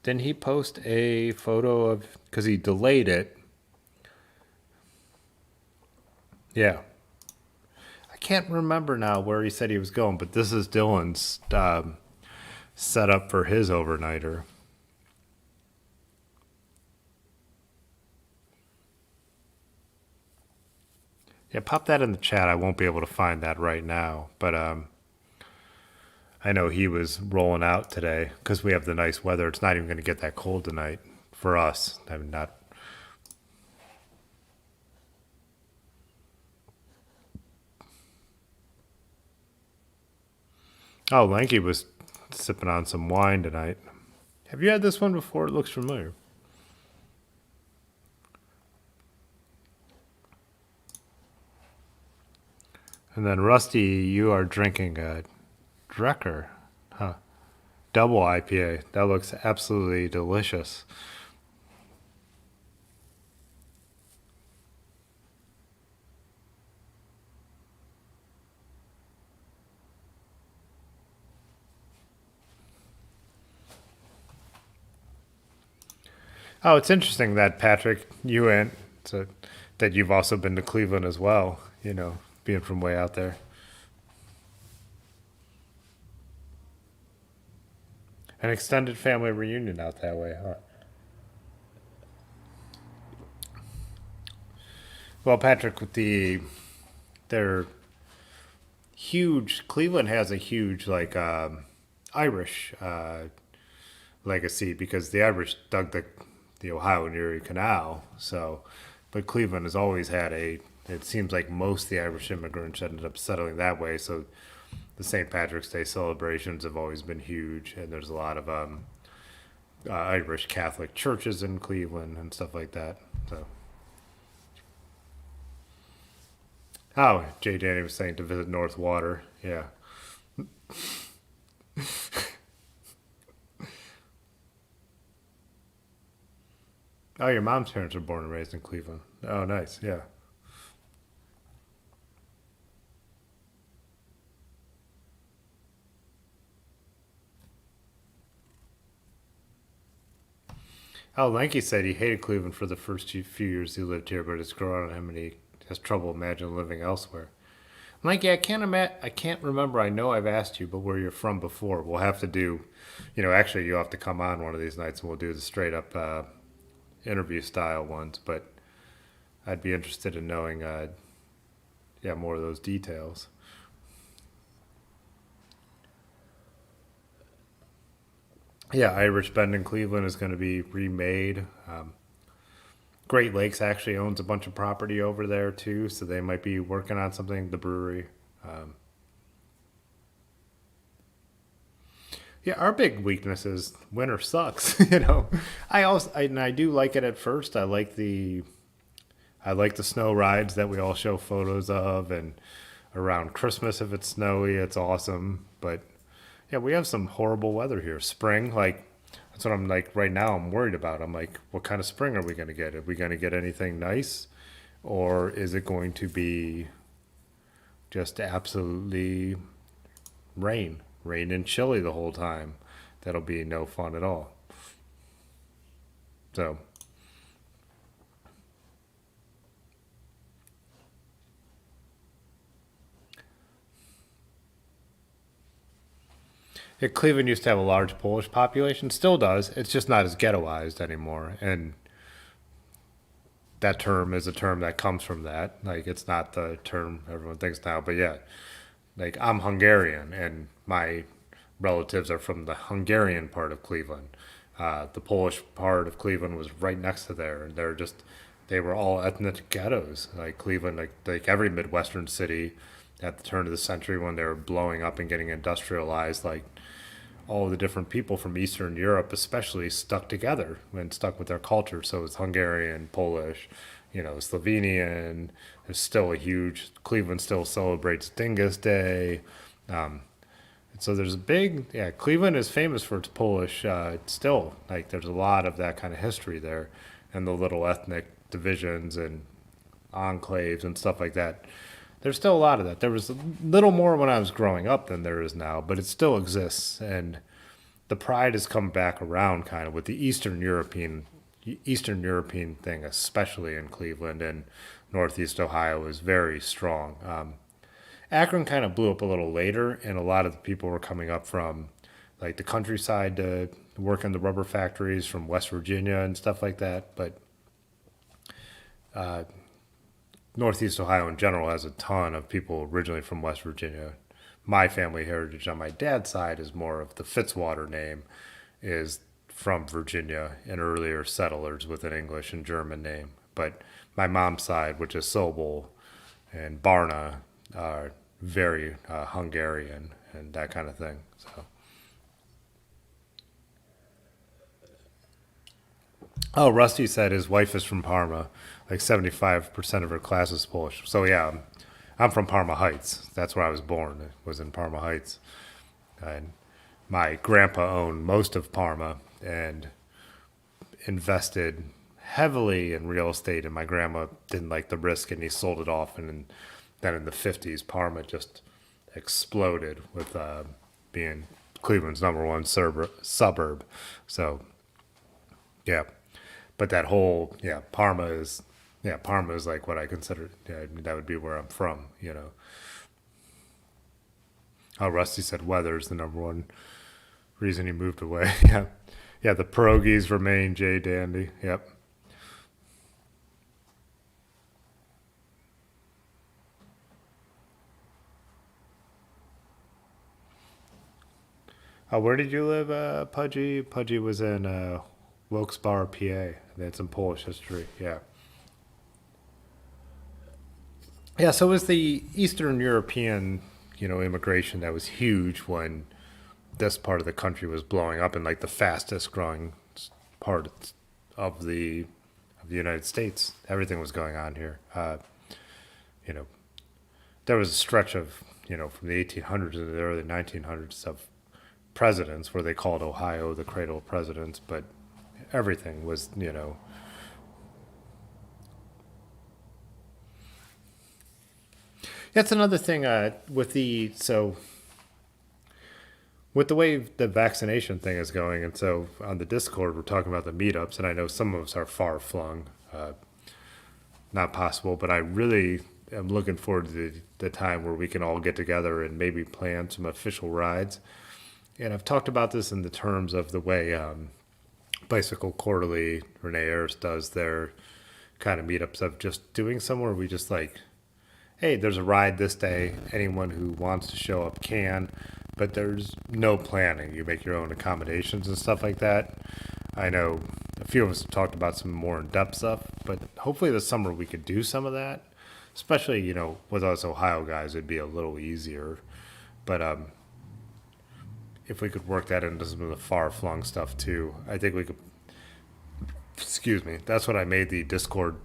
Didn't he post a photo of, because he delayed it? Yeah. I can't remember now where he said he was going, but this is Dylan's setup for his overnighter. Yeah, pop that in the chat. I won't be able to find that right now, but I know he was rolling out today because we have the nice weather. It's not even going to get that cold tonight for us. I mean, not. Oh, Lanky was sipping on some wine tonight. Have you had this one before? It looks familiar. And then Rusty, you are drinking a Drecker, huh? Double IPA. That looks absolutely delicious. Oh, it's interesting that Patrick, you and so that you've also been to Cleveland as well. You know, being from way out there. An extended family reunion out that way, huh? Well, Patrick, with their huge Cleveland has a huge like Irish legacy because the Irish dug the Ohio and Erie Canal. So, but Cleveland has always had a it seems like most of the Irish immigrants ended up settling that way. So the St. Patrick's Day celebrations have always been huge, and there's a lot of Irish Catholic churches in Cleveland and stuff like that. So, oh, Jay Danny was saying to visit North Water. Yeah. Oh, your mom's parents were born and raised in Cleveland. Oh, nice. Yeah. Oh, Lanky said he hated Cleveland for the first few years he lived here, but it's grown on him and he has trouble imagining living elsewhere. Lanky, I can't remember. I know I've asked you, but where you're from before. We'll have to do, actually, you'll have to come on one of these nights and we'll do the straight up interview style ones. But I'd be interested in knowing, yeah, more of those details. Yeah, Irish Bend in Cleveland is going to be remade. Great Lakes actually owns a bunch of property over there too, so they might be working on something. The brewery. Um, yeah, our big weakness is winter sucks. And I do like it at first. I like the snow rides that we all show photos of, and around Christmas if it's snowy, it's awesome. But yeah, we have some horrible weather here. Spring, like that's what I'm like right now. I'm worried about. I'm like, what kind of spring are we going to get? Are we going to get anything nice, or is it going to be just absolutely rain and chilly the whole time? That'll be no fun at all. So yeah, Cleveland used to have a large Polish population, still does. It's just not as ghettoized anymore, and that term is a term that comes from that. Like it's not the term everyone thinks now, but yeah, like I'm Hungarian and my relatives are from the Hungarian part of Cleveland. The Polish part of Cleveland was right next to there, and they were all ethnic ghettos. Like Cleveland, like every Midwestern city at the turn of the century when they were blowing up and getting industrialized, like all the different people from Eastern Europe, especially, stuck together and stuck with their culture. So it's Hungarian, Polish, Slovenian. There's still a huge Cleveland still celebrates Dingus Day. Um, so there's a big yeah. Cleveland is famous for its Polish. Still, like there's a lot of that kind of history there, and the little ethnic divisions and enclaves and stuff like that. There's still a lot of that. There was a little more when I was growing up than there is now, but it still exists, and the pride has come back around kind of with the Eastern European thing, especially in Cleveland and Northeast Ohio, is very strong. Akron kind of blew up a little later, and a lot of the people were coming up from like the countryside to work in the rubber factories from West Virginia and stuff like that. But Northeast Ohio in general has a ton of people originally from West Virginia. My family heritage on my dad's side is more of the Fitzwater name is from Virginia and earlier settlers with an English and German name. But my mom's side, which is Sobol and Barna, are very Hungarian and that kind of thing. So, oh, Rusty said his wife is from Parma. Like 75% of her class is Polish. So yeah, I'm from Parma Heights. That's where I was born. It was in Parma Heights. And my grandpa owned most of Parma and invested heavily in real estate. And my grandma didn't like the risk and he sold it off. And then in the 50s, Parma just exploded with being Cleveland's number one suburb. So yeah, but that whole Parma is like what I consider. Yeah, I mean, that would be where I'm from. Oh, Rusty said weather's the number one reason he moved away. Yeah, yeah. The pierogies remain Jay Dandy. Yep. Oh, where did you live, Pudgy? Pudgy was in Wilkes-Barre, PA. They had some Polish history. Yeah. Yeah, so it was the Eastern European, immigration that was huge when this part of the country was blowing up and like the fastest growing part of the United States. Everything was going on here. You know, there was a stretch of from the 1800s to the early 1900s of presidents where they called Ohio the cradle of presidents, but everything was That's another thing with the way the vaccination thing is going, and so on the Discord we're talking about the meetups, and I know some of us are far flung, not possible, but I really am looking forward to the time where we can all get together and maybe plan some official rides. And I've talked about this in the terms of the way Bicycle Quarterly, Renee Ayers does their kind of meetups of just doing somewhere we just like, hey, there's a ride this day. Anyone who wants to show up can, but there's no planning. You make your own accommodations and stuff like that. I know a few of us have talked about some more in-depth stuff, but hopefully this summer we could do some of that. Especially, with us Ohio guys, it'd be a little easier. But if we could work that into some of the far-flung stuff too, I think we could. Excuse me. That's what I made the Discord,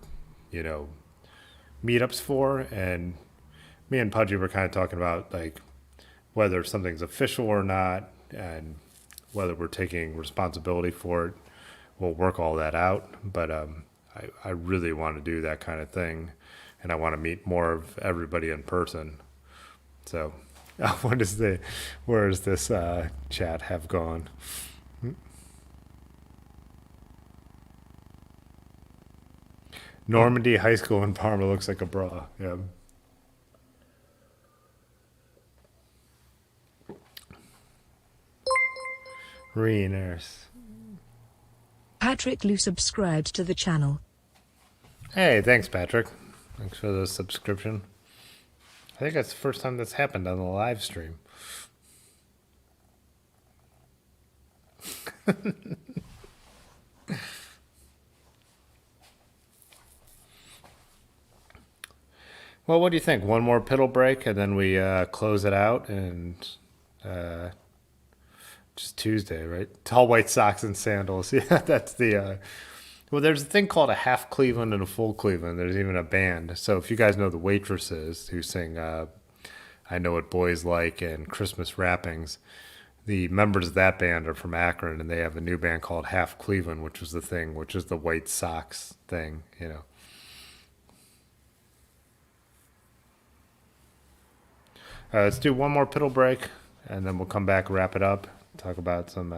you know, meetups for, and me and Pudgy were kind of talking about like whether something's official or not, and whether we're taking responsibility for it. We'll work all that out, but I really want to do that kind of thing, and I want to meet more of everybody in person. So, where does this chat have gone? Normandy High School in Parma looks like a bra. Yeah. Reeners. Patrick Lou subscribed to the channel. Hey, thanks, Patrick. Thanks for the subscription. I think that's the first time that's happened on the live stream. Well, what do you think? One more piddle break, and then we close it out, and just Tuesday, right? Tall white socks and sandals. Yeah, that's the. Well, there's a thing called a half Cleveland and a full Cleveland. There's even a band. So if you guys know the Waitresses who sing "I Know What Boys Like" and "Christmas Wrappings," the members of that band are from Akron, and they have a new band called Half Cleveland, which was the thing, which is the white socks thing. Let's do one more piddle break, and then we'll come back, wrap it up, talk about some,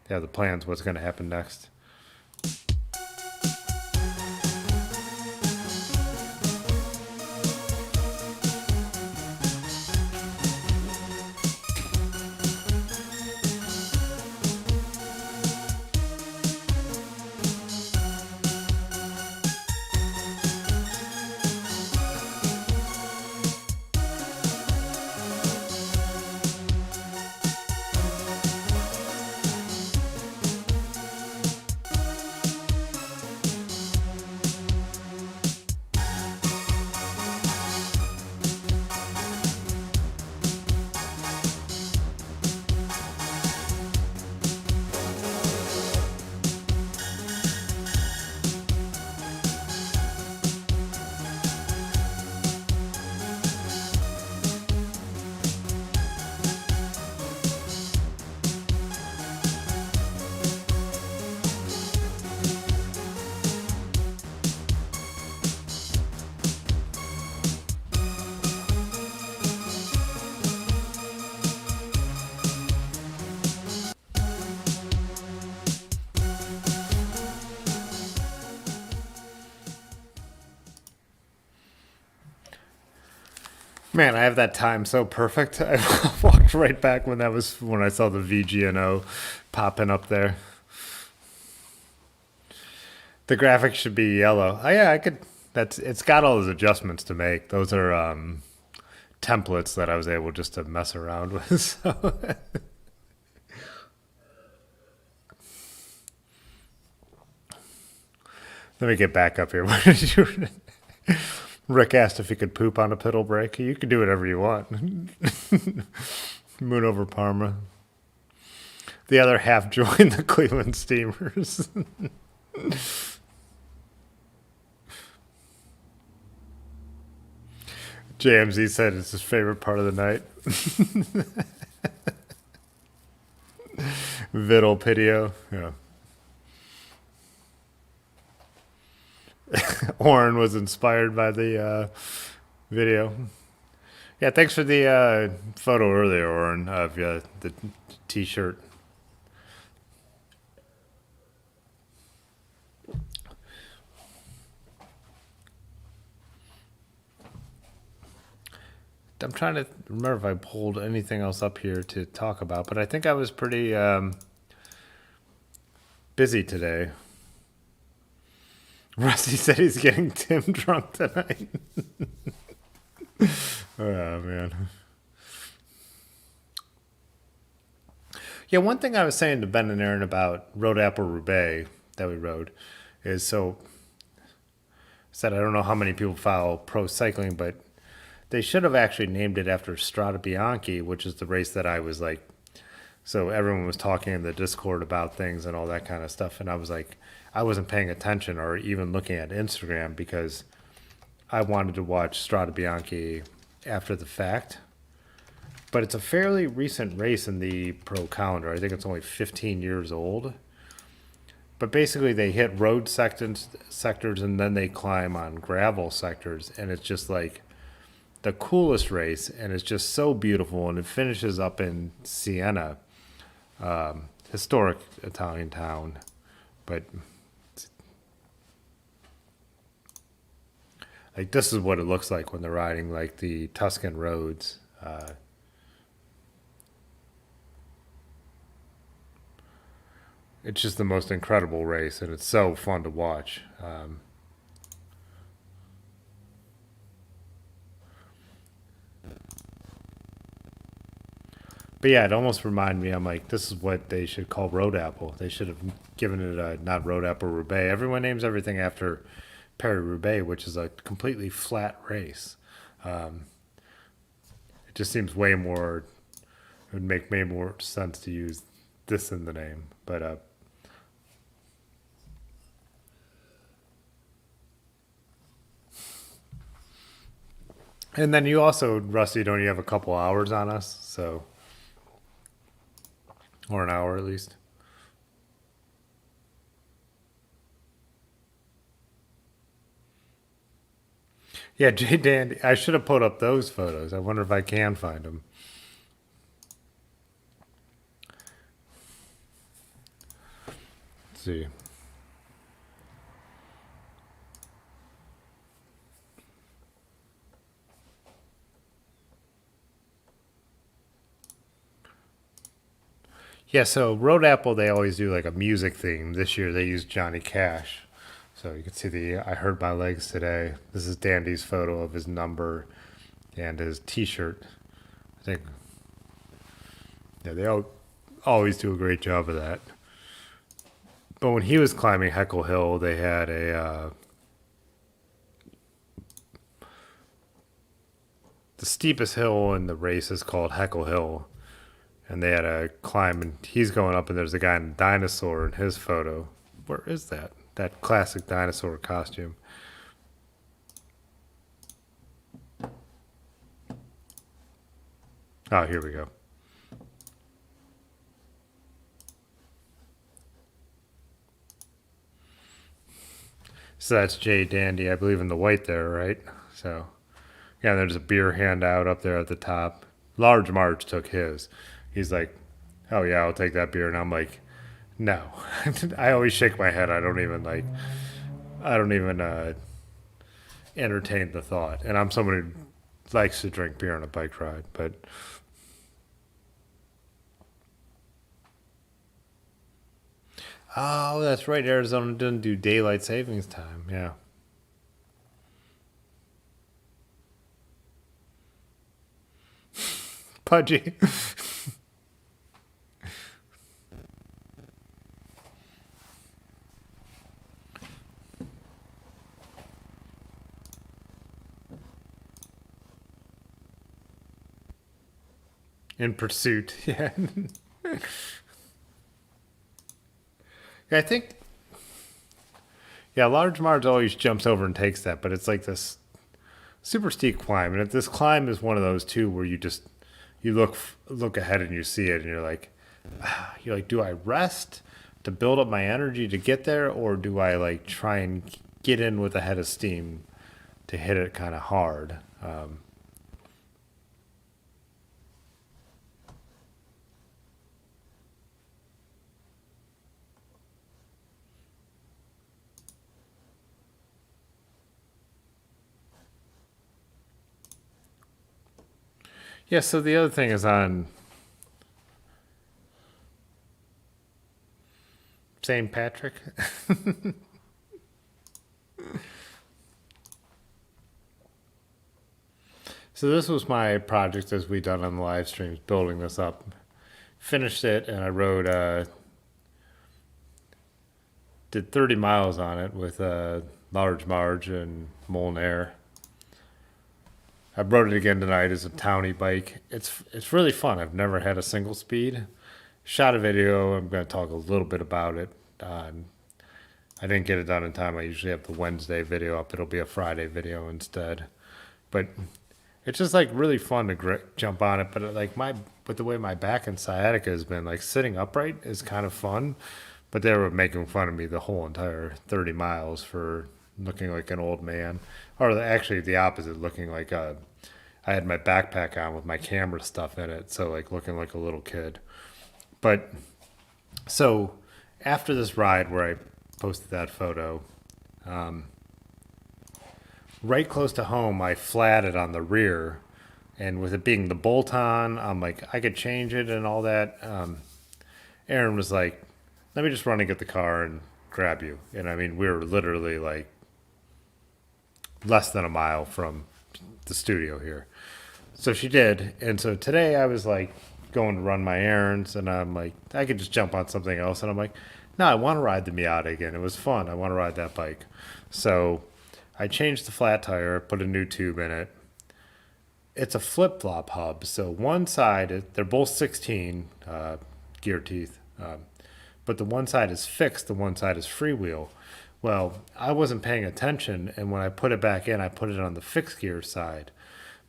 the plans, what's going to happen next. Man, I have that time so perfect. I walked right back when I saw the VGNO popping up there. The graphics should be yellow. Oh yeah, I could. It's got all those adjustments to make. Those are templates that I was able just to mess around with. So. Let me get back up here. What did you? Rick asked if he could poop on a pedal brake. You can do whatever you want. Moon over Parma. The other half joined the Cleveland Steamers. JMZ said it's his favorite part of the night. Vital Pidio. Yeah. Oren was inspired by the video. Yeah, thanks for the photo earlier, Oren, of the t-shirt. I'm trying to remember if I pulled anything else up here to talk about, but I think I was pretty busy today. Rusty said he's getting Tim drunk tonight. Oh, man. Yeah, one thing I was saying to Ben and Erin about Road Apple Roubaix that we rode is I said I don't know how many people follow pro cycling, but they should have actually named it after Strada Bianchi, which is the race that I was like, so everyone was talking in the Discord about things and all that kind of stuff. And I was like, I wasn't paying attention or even looking at Instagram because I wanted to watch Strada Bianchi after the fact. But it's a fairly recent race in the pro calendar. I think it's only 15 years old. But basically they hit road sectors and then they climb on gravel sectors. And it's just like the coolest race, and it's just so beautiful, and it finishes up in Siena, historic Italian town, but like this is what it looks like when they're riding like the Tuscan roads. It's just the most incredible race, and it's so fun to watch. But yeah, it almost reminded me. I'm like, this is what they should call Road Apple. They should have given it a not Road Apple Roubaix. Everyone names everything after Paris-Roubaix, which is a completely flat race. It just seems way more. It would make way more sense to use this in the name. But and then you also, Rusty, don't you have a couple hours on us? So. Or an hour at least. Yeah, Jay Dandy. I should have put up those photos. I wonder if I can find them. Let's see. Yeah, so Road Apple, they always do like a music theme. This year they used Johnny Cash. So you can see the I Heard My Legs Today. This is Dandy's photo of his number and his t-shirt. I think, yeah, they always do a great job of that. But when he was climbing Heckle Hill, they had the steepest hill in the race is called Heckle Hill. And they had a climb, and he's going up, and there's a guy in a dinosaur in his photo. Where is that? That classic dinosaur costume. Oh, here we go. So that's Jay Dandy, I believe, in the white there, right? So, yeah, there's a beer handout up there at the top. Large March took his. He's like, oh, yeah, I'll take that beer. And I'm like, no. I always shake my head. I don't even entertain the thought. And I'm someone who likes to drink beer on a bike ride. But oh, that's right. Arizona doesn't do daylight savings time. Yeah. Pudgy. In pursuit. Yeah. I think, yeah, Large Marge always jumps over and takes that, but it's like this super steep climb. And if this climb is one of those too where you look ahead and you see it and you're like, do I rest to build up my energy to get there, or do I like try and get in with a head of steam to hit it kind of hard? Yeah, so the other thing is on St. Patrick. So this was my project as we done on the live streams, building this up. Finished it, and I rode, did 30 miles on it with Large Marge and Molnare. I rode it again tonight as a towny bike. It's really fun. I've never had a single speed. Shot a video. I'm going to talk a little bit about it. I didn't get it done in time. I usually have the Wednesday video up. It'll be a Friday video instead. But it's just like really fun to jump on it. But like with the way my back and sciatica has been, like sitting upright is kind of fun. But they were making fun of me the whole entire 30 miles for looking like an old man, or actually the opposite, looking like I had my backpack on with my camera stuff in it, so like looking like a little kid. But so after this ride where I posted that photo, right close to home, I flatted on the rear, and with it being the bolt on, I'm like, I could change it and all that. Erin was like, let me just run and get the car and grab you. And I mean, we were literally like less than a mile from the studio here. So she did. And so today I was like going to run my errands, and I'm like, I could just jump on something else. And I'm like, no, I want to ride the Miata again. It was fun. I want to ride that bike. So I changed the flat tire, put a new tube in it. It's a flip-flop hub. So one side, they're both 16 gear teeth. But the one side is fixed, the one side is freewheel. Well, I wasn't paying attention, and when I put it back in, I put it on the fixed gear side.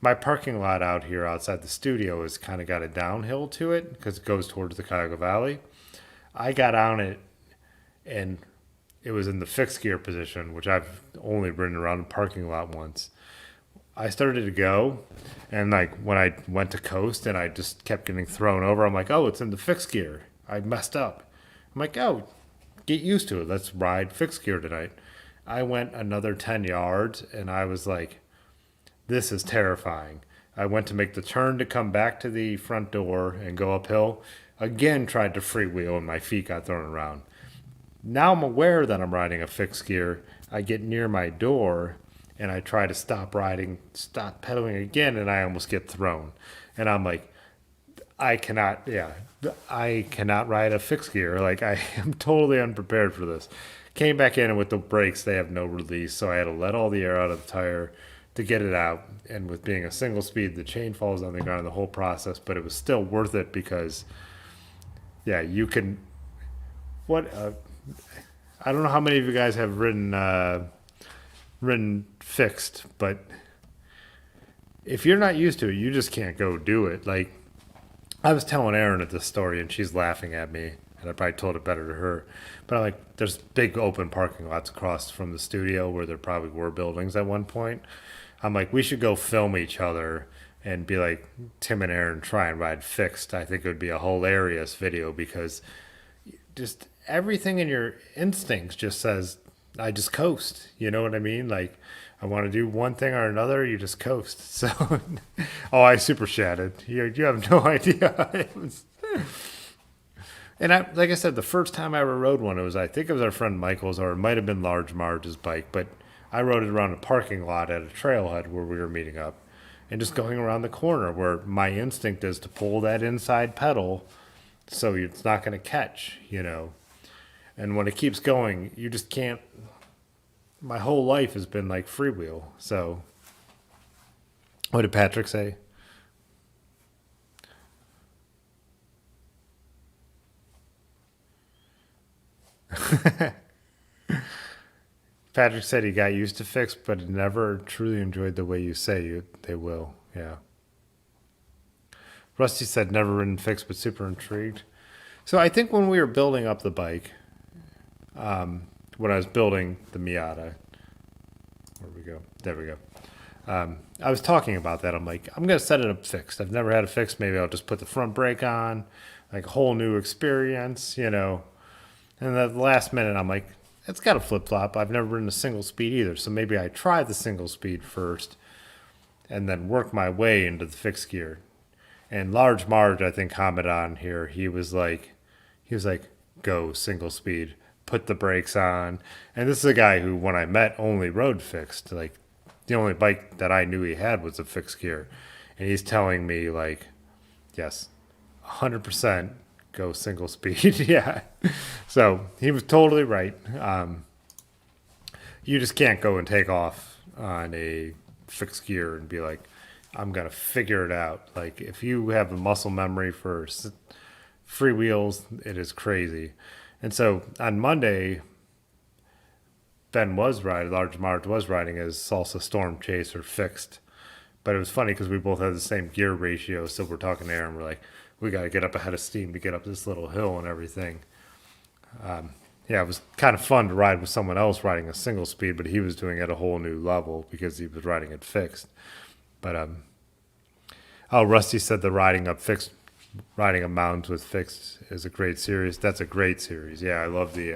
My parking lot out here outside the studio has kind of got a downhill to it because it goes towards the Cuyahoga Valley. I got on it, and it was in the fixed gear position, which I've only ridden around the parking lot once. I started to go, and like when I went to coast and I just kept getting thrown over, I'm like, oh, it's in the fixed gear. I messed up. I'm like, oh, get used to it. Let's ride fixed gear tonight. I went another 10 yards, and I was like, this is terrifying. I went to make the turn to come back to the front door and go uphill. Again, tried to freewheel, and my feet got thrown around. Now I'm aware that I'm riding a fixed gear. I get near my door, and I try to stop riding, stop pedaling again, and I almost get thrown. And I'm like, I cannot ride a fixed gear. Like, I am totally unprepared for this. Came back in, and with the brakes, they have no release, so I had to let all the air out of the tire to get it out. And with being a single speed, the chain falls on the ground, the whole process, but it was still worth it because, yeah, you can, I don't know how many of you guys have ridden fixed, but if you're not used to it, you just can't go do it. Like, I was telling Erin at this story, and she's laughing at me, and I probably told it better to her. But I'm like, there's big open parking lots across from the studio where there probably were buildings at one point. I'm like, we should go film each other and be like, Tim and Erin try and ride fixed. I think it would be a hilarious video because just everything in your instincts just says, I just coast. You know what I mean? Like, I want to do one thing or another, you just coast. So, oh, I super chatted. You have no idea. And like I said, the first time I ever rode one, I think it was our friend Michael's, or it might have been Large Marge's bike, but I rode it around a parking lot at a trailhead where we were meeting up, and just going around the corner where my instinct is to pull that inside pedal so it's not going to catch, you know. And when it keeps going, you just can't. My whole life has been like freewheel. So, what did Patrick say? Patrick said he got used to fixed, but never truly enjoyed the way you say they will. Yeah. Rusty said never ridden fixed, but super intrigued. So I think when we were building up the bike, when I was building the Miata, where we go? There we go. I was talking about that. I'm like, I'm gonna set it up fixed. I've never had it fixed. Maybe I'll just put the front brake on, like a whole new experience, you know. And at the last minute, I'm like, it's got a flip flop. I've never ridden a single speed either, so maybe I try the single speed first, and then work my way into the fixed gear. And Large Marge, I think, commented on here. He was like, go single speed, put the brakes on. And this is a guy who, when I met, only rode fixed. Like, the only bike that I knew he had was a fixed gear. And he's telling me, like, yes, 100% go single speed. Yeah. So he was totally right. You just can't go and take off on a fixed gear and be like, I'm going to figure it out. Like, if you have a muscle memory for free wheels, it is crazy. And so on Monday, Large Marge was riding his Salsa Storm Chaser fixed. But it was funny because we both had the same gear ratio. So we're talking to Erin. We're like, we got to get up ahead of steam to get up this little hill and everything. Yeah, it was kind of fun to ride with someone else riding a single speed, but he was doing it at a whole new level because he was riding it fixed. But Rusty said the riding of mountains with fixed is a great series. That's a great series. Yeah, I love the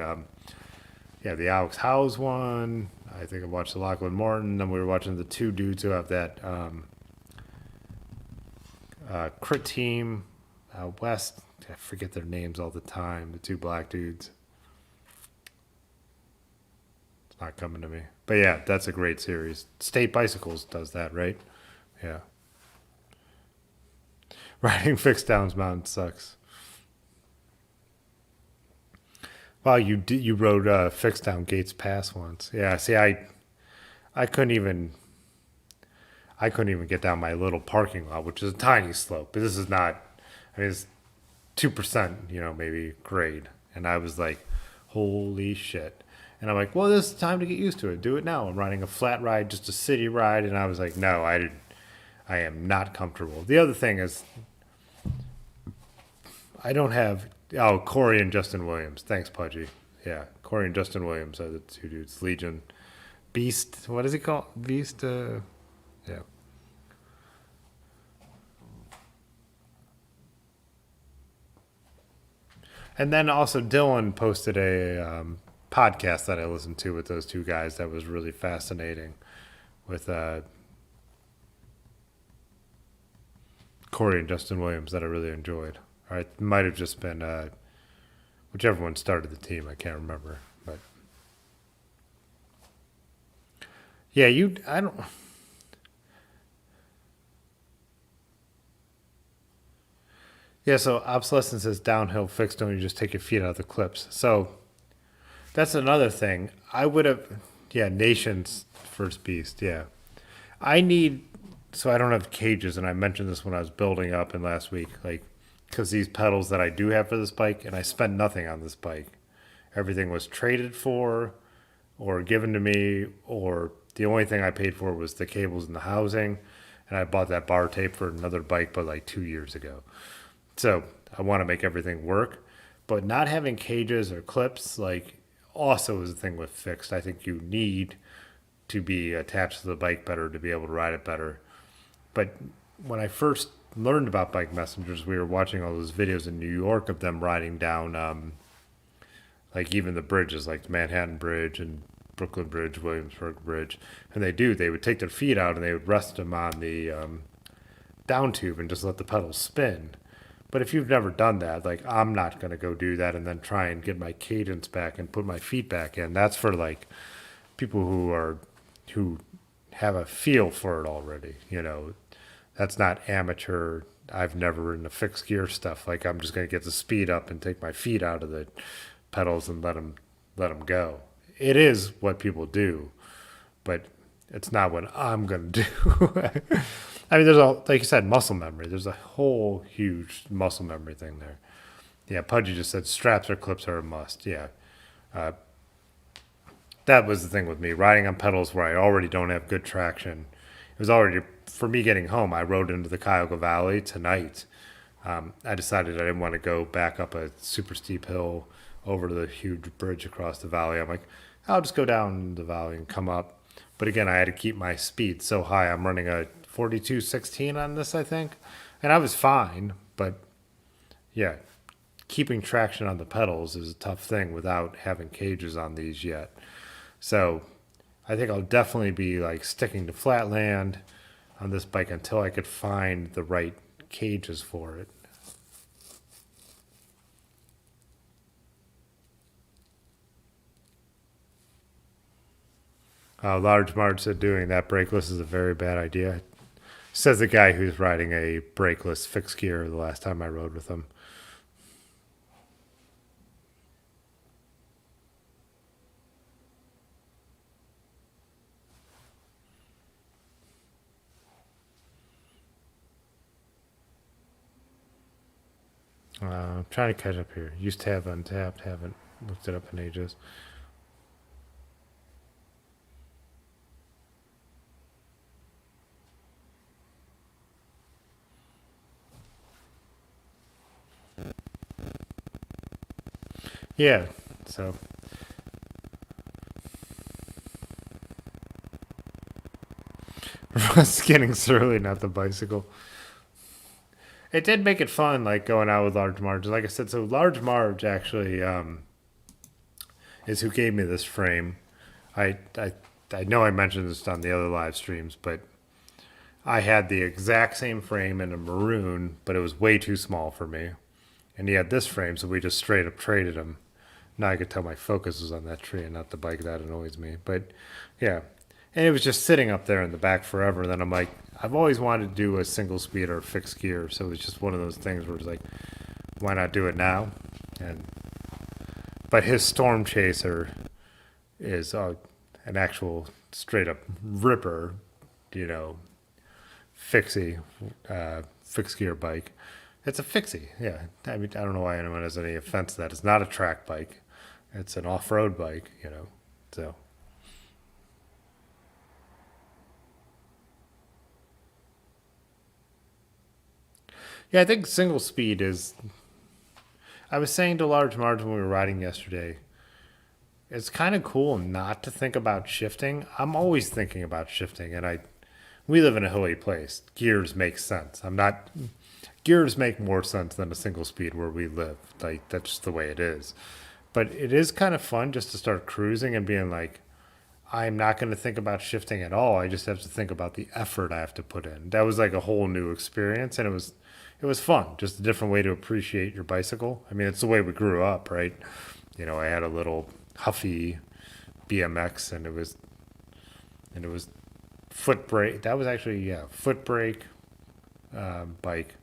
Alex Howes one. I think I watched the Lachlan Morton. Then we were watching the two dudes who have that crit team out west. I forget their names all the time. The two black dudes. It's not coming to me. But yeah, that's a great series. State Bicycles does that, right? Yeah. Riding fixed downs mountain sucks. Wow, you rode fixed down Gates Pass once. Yeah, see, I couldn't even get down my little parking lot, which is a tiny slope. But this is not. I mean, it's 2%, maybe grade. And I was like, holy shit. And I'm like, well, this is time to get used to it. Do it now. I'm riding a flat ride, just a city ride, and I was like, no, I am not comfortable. The other thing is, I don't have. Oh, Corey and Justin Williams. Thanks, Pudgy. Yeah, Corey and Justin Williams are the two dudes. Legion. Beast. What is he called? Beast? Yeah. And then also Dylan posted a podcast that I listened to with those two guys that was really fascinating with Corey and Justin Williams that I really enjoyed. All right, it might have just been whichever one started the team. I can't remember, but yeah, I don't. Yeah, so obsolescence is downhill fixed. Don't you just take your feet out of the clips? So that's another thing. I would have, yeah, Nation's first beast. Yeah, I need. So I don't have cages, and I mentioned this when I was building up in last week, like. Because these pedals that I do have for this bike, and I spent nothing on this bike. Everything was traded for or given to me, or the only thing I paid for was the cables and the housing. And I bought that bar tape for another bike, but like 2 years ago. So I want to make everything work. But not having cages or clips, like, also is a thing with fixed. I think you need to be attached to the bike better to be able to ride it better. But when I first learned about bike messengers, we were watching all those videos in New York of them riding down like even the bridges, like the Manhattan Bridge and Brooklyn Bridge, Williamsburg Bridge. And they would take their feet out and they would rest them on the down tube and just let the pedals spin. But if you've never done that, like, I'm not going to go do that and then try and get my cadence back and put my feet back in. That's for like people who have a feel for it already, That's not amateur. I've never ridden a fixed gear stuff. Like, I'm just going to get the speed up and take my feet out of the pedals and let them go. It is what people do, but it's not what I'm going to do. I mean, like you said, muscle memory. There's a whole huge muscle memory thing there. Yeah, Pudgy just said straps or clips are a must. Yeah. That was the thing with me riding on pedals where I already don't have good traction. It was already for me getting home. I rode into the Cuyahoga Valley tonight. I decided I didn't want to go back up a super steep hill over to the huge bridge across the valley. I'm like, I'll just go down the valley and come up. But again, I had to keep my speed so high. I'm running a 42.16 on this, I think, and I was fine. But yeah, keeping traction on the pedals is a tough thing without having cages on these yet. So I think I'll definitely be like sticking to flatland on this bike until I could find the right cages for it. Large Marge said doing that brakeless is a very bad idea. Says the guy who's riding a brakeless fixed gear the last time I rode with him. I'm trying to catch up here. Used to have Untapped, haven't looked it up in ages. Yeah, so Russ getting surly, not the bicycle. It did make it fun, like going out with Large Marge. Like I said, so Large Marge actually is who gave me this frame. I know I mentioned this on the other live streams, but I had the exact same frame in a maroon, but it was way too small for me. And he had this frame, so we just straight up traded him. Now I could tell my focus was on that tree and not the bike. That annoys me. But yeah. And it was just sitting up there in the back forever. And then I'm like, I've always wanted to do a single speed or a fixed gear. So it was just one of those things where it's like, why not do it now? But his Storm Chaser is an actual straight up ripper, fixie, fixed gear bike. It's a fixie, yeah. I mean, I don't know why anyone has any offense to that. It's not a track bike. It's an off-road bike, so. Yeah, I think single speed is. I was saying to Large Marge when we were riding yesterday, it's kind of cool not to think about shifting. I'm always thinking about shifting, and we live in a hilly place. Gears make sense. Gears make more sense than a single speed where we live. Like, that's just the way it is. But it is kind of fun just to start cruising and being like, I'm not going to think about shifting at all. I just have to think about the effort I have to put in. That was like a whole new experience, and it was fun. Just a different way to appreciate your bicycle. I mean, it's the way we grew up, right? I had a little Huffy BMX, and it was foot brake. That was actually foot brake bike.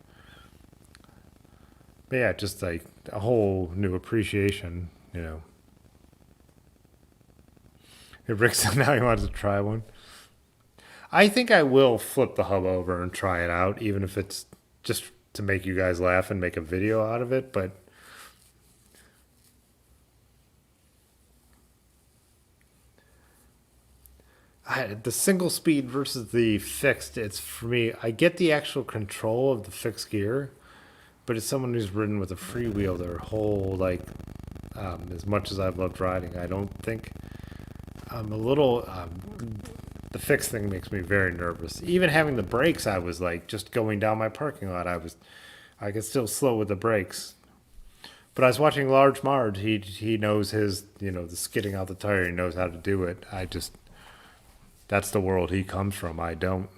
But yeah, just like a whole new appreciation. Rick said now he wants to try one. I think I will flip the hub over and try it out, even if it's just to make you guys laugh and make a video out of it. But the single speed versus the fixed, it's for me, I get the actual control of the fixed gear, but as someone who's ridden with a freewheel their whole, as much as I've loved riding, I don't think I'm a little, the fixed thing makes me very nervous. Even having the brakes, I was like, just going down my parking lot, I could still slow with the brakes. But I was watching Large Marge, he knows his, the skidding out the tire, he knows how to do it. That's the world he comes from, I don't.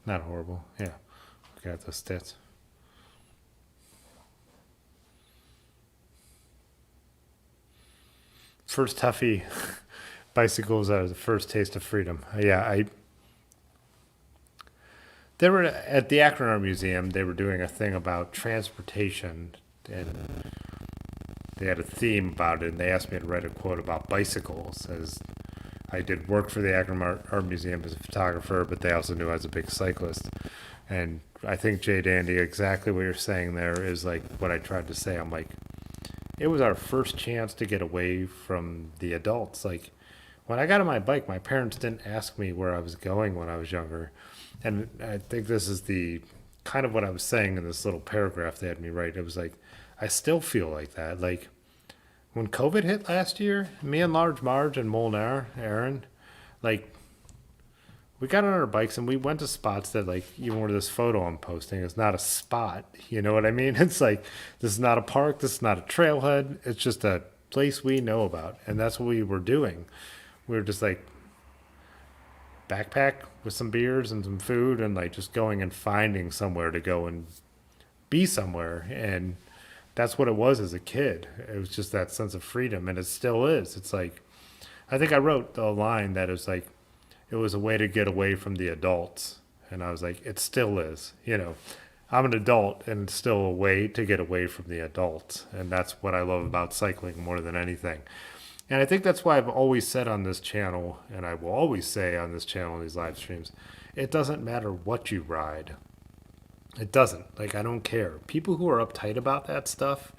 Not horrible. Yeah. Got those stats. First Huffy bicycles are the first taste of freedom. Yeah, they were at the Akron Art Museum. They were doing a thing about transportation, and they had a theme about it, and they asked me to write a quote about bicycles, as I did work for the Akron Art Museum as a photographer, but they also knew I was a big cyclist. And I think, Jay Dandy, exactly what you're saying there is like what I tried to say. I'm like, it was our first chance to get away from the adults. Like, when I got on my bike, my parents didn't ask me where I was going when I was younger. And I think this is the kind of what I was saying in this little paragraph they had me write. It was like, I still feel like that. Like, when COVID hit last year, me and Large Marge and Molnare, Erin, like, we got on our bikes and we went to spots that, like, even where this photo I'm posting is not a spot. You know what I mean? It's like, this is not a park. This is not a trailhead. It's just a place we know about. And that's what we were doing. We were just like, backpack with some beers and some food and like just going and finding somewhere to go and be somewhere. And that's what it was as a kid. It was just that sense of freedom, and it still is. It's like, I think I wrote the line that it was like, it was a way to get away from the adults. And I was like, it still is. You know, I'm an adult, and it's still a way to get away from the adults. And that's what I love about cycling more than anything. And I think that's why I've always said on this channel, and I will always say on this channel in these live streams, it doesn't matter what you ride. It doesn't. Like, I don't care. People who are uptight about that stuff,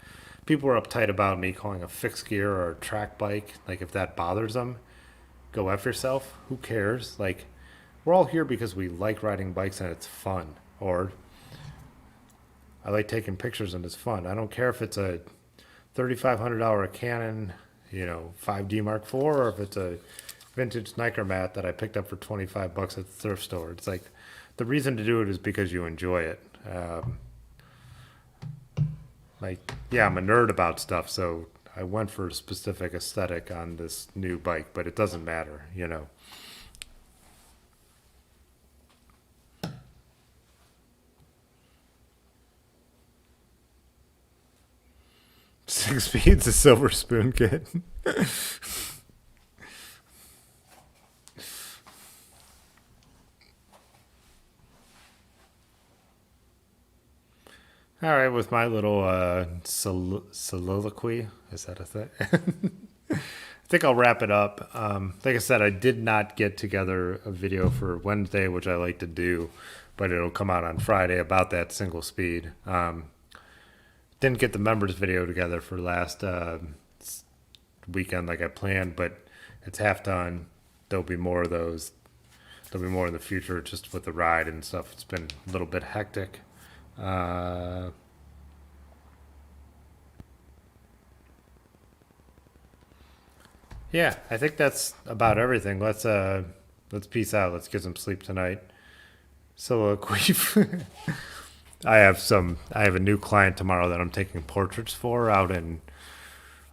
people who are uptight about me calling a fixed gear or a track bike, like, if that bothers them, go F yourself. Who cares? Like, we're all here because we like riding bikes and it's fun. Or I like taking pictures and it's fun. I don't care if it's a $3,500 Canon, you know, 5D Mark IV, or if it's a vintage Niker mat that I picked up for 25 bucks at the thrift store. It's like, the reason to do it is because you enjoy it. Like, yeah, I'm a nerd about stuff, so I went for a specific aesthetic on this new bike, but it doesn't matter, you know. Six Speed's a Silver Spoon kid. All right, with my little soliloquy, is that a thing? I think I'll wrap it up. Like I said, I did not get together a video for Wednesday, which I like to do, but it'll come out on Friday about that single speed. Didn't get the members video together for last weekend like I planned, but it's half done. There'll be more of those. There'll be more in the future, just with the ride and stuff. It's been a little bit hectic. Yeah, I think that's about everything. Let's peace out. Let's get some sleep tonight. Soliloquy. I have a new client tomorrow that I'm taking portraits for out in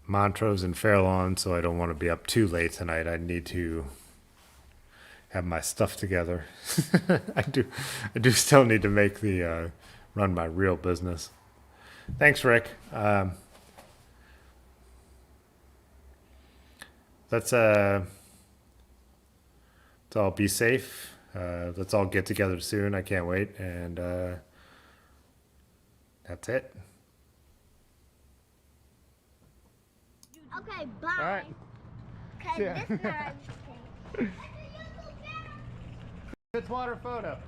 Montrose and Fairlawn, so I don't want to be up too late tonight. I need to have my stuff together. I do still need to make the run my real business. Thanks, Rick. Let's all be safe. Let's all get together soon. I can't wait. And that's it. Okay, bye. All right. Cause Yeah. this time. Fitzwater photo.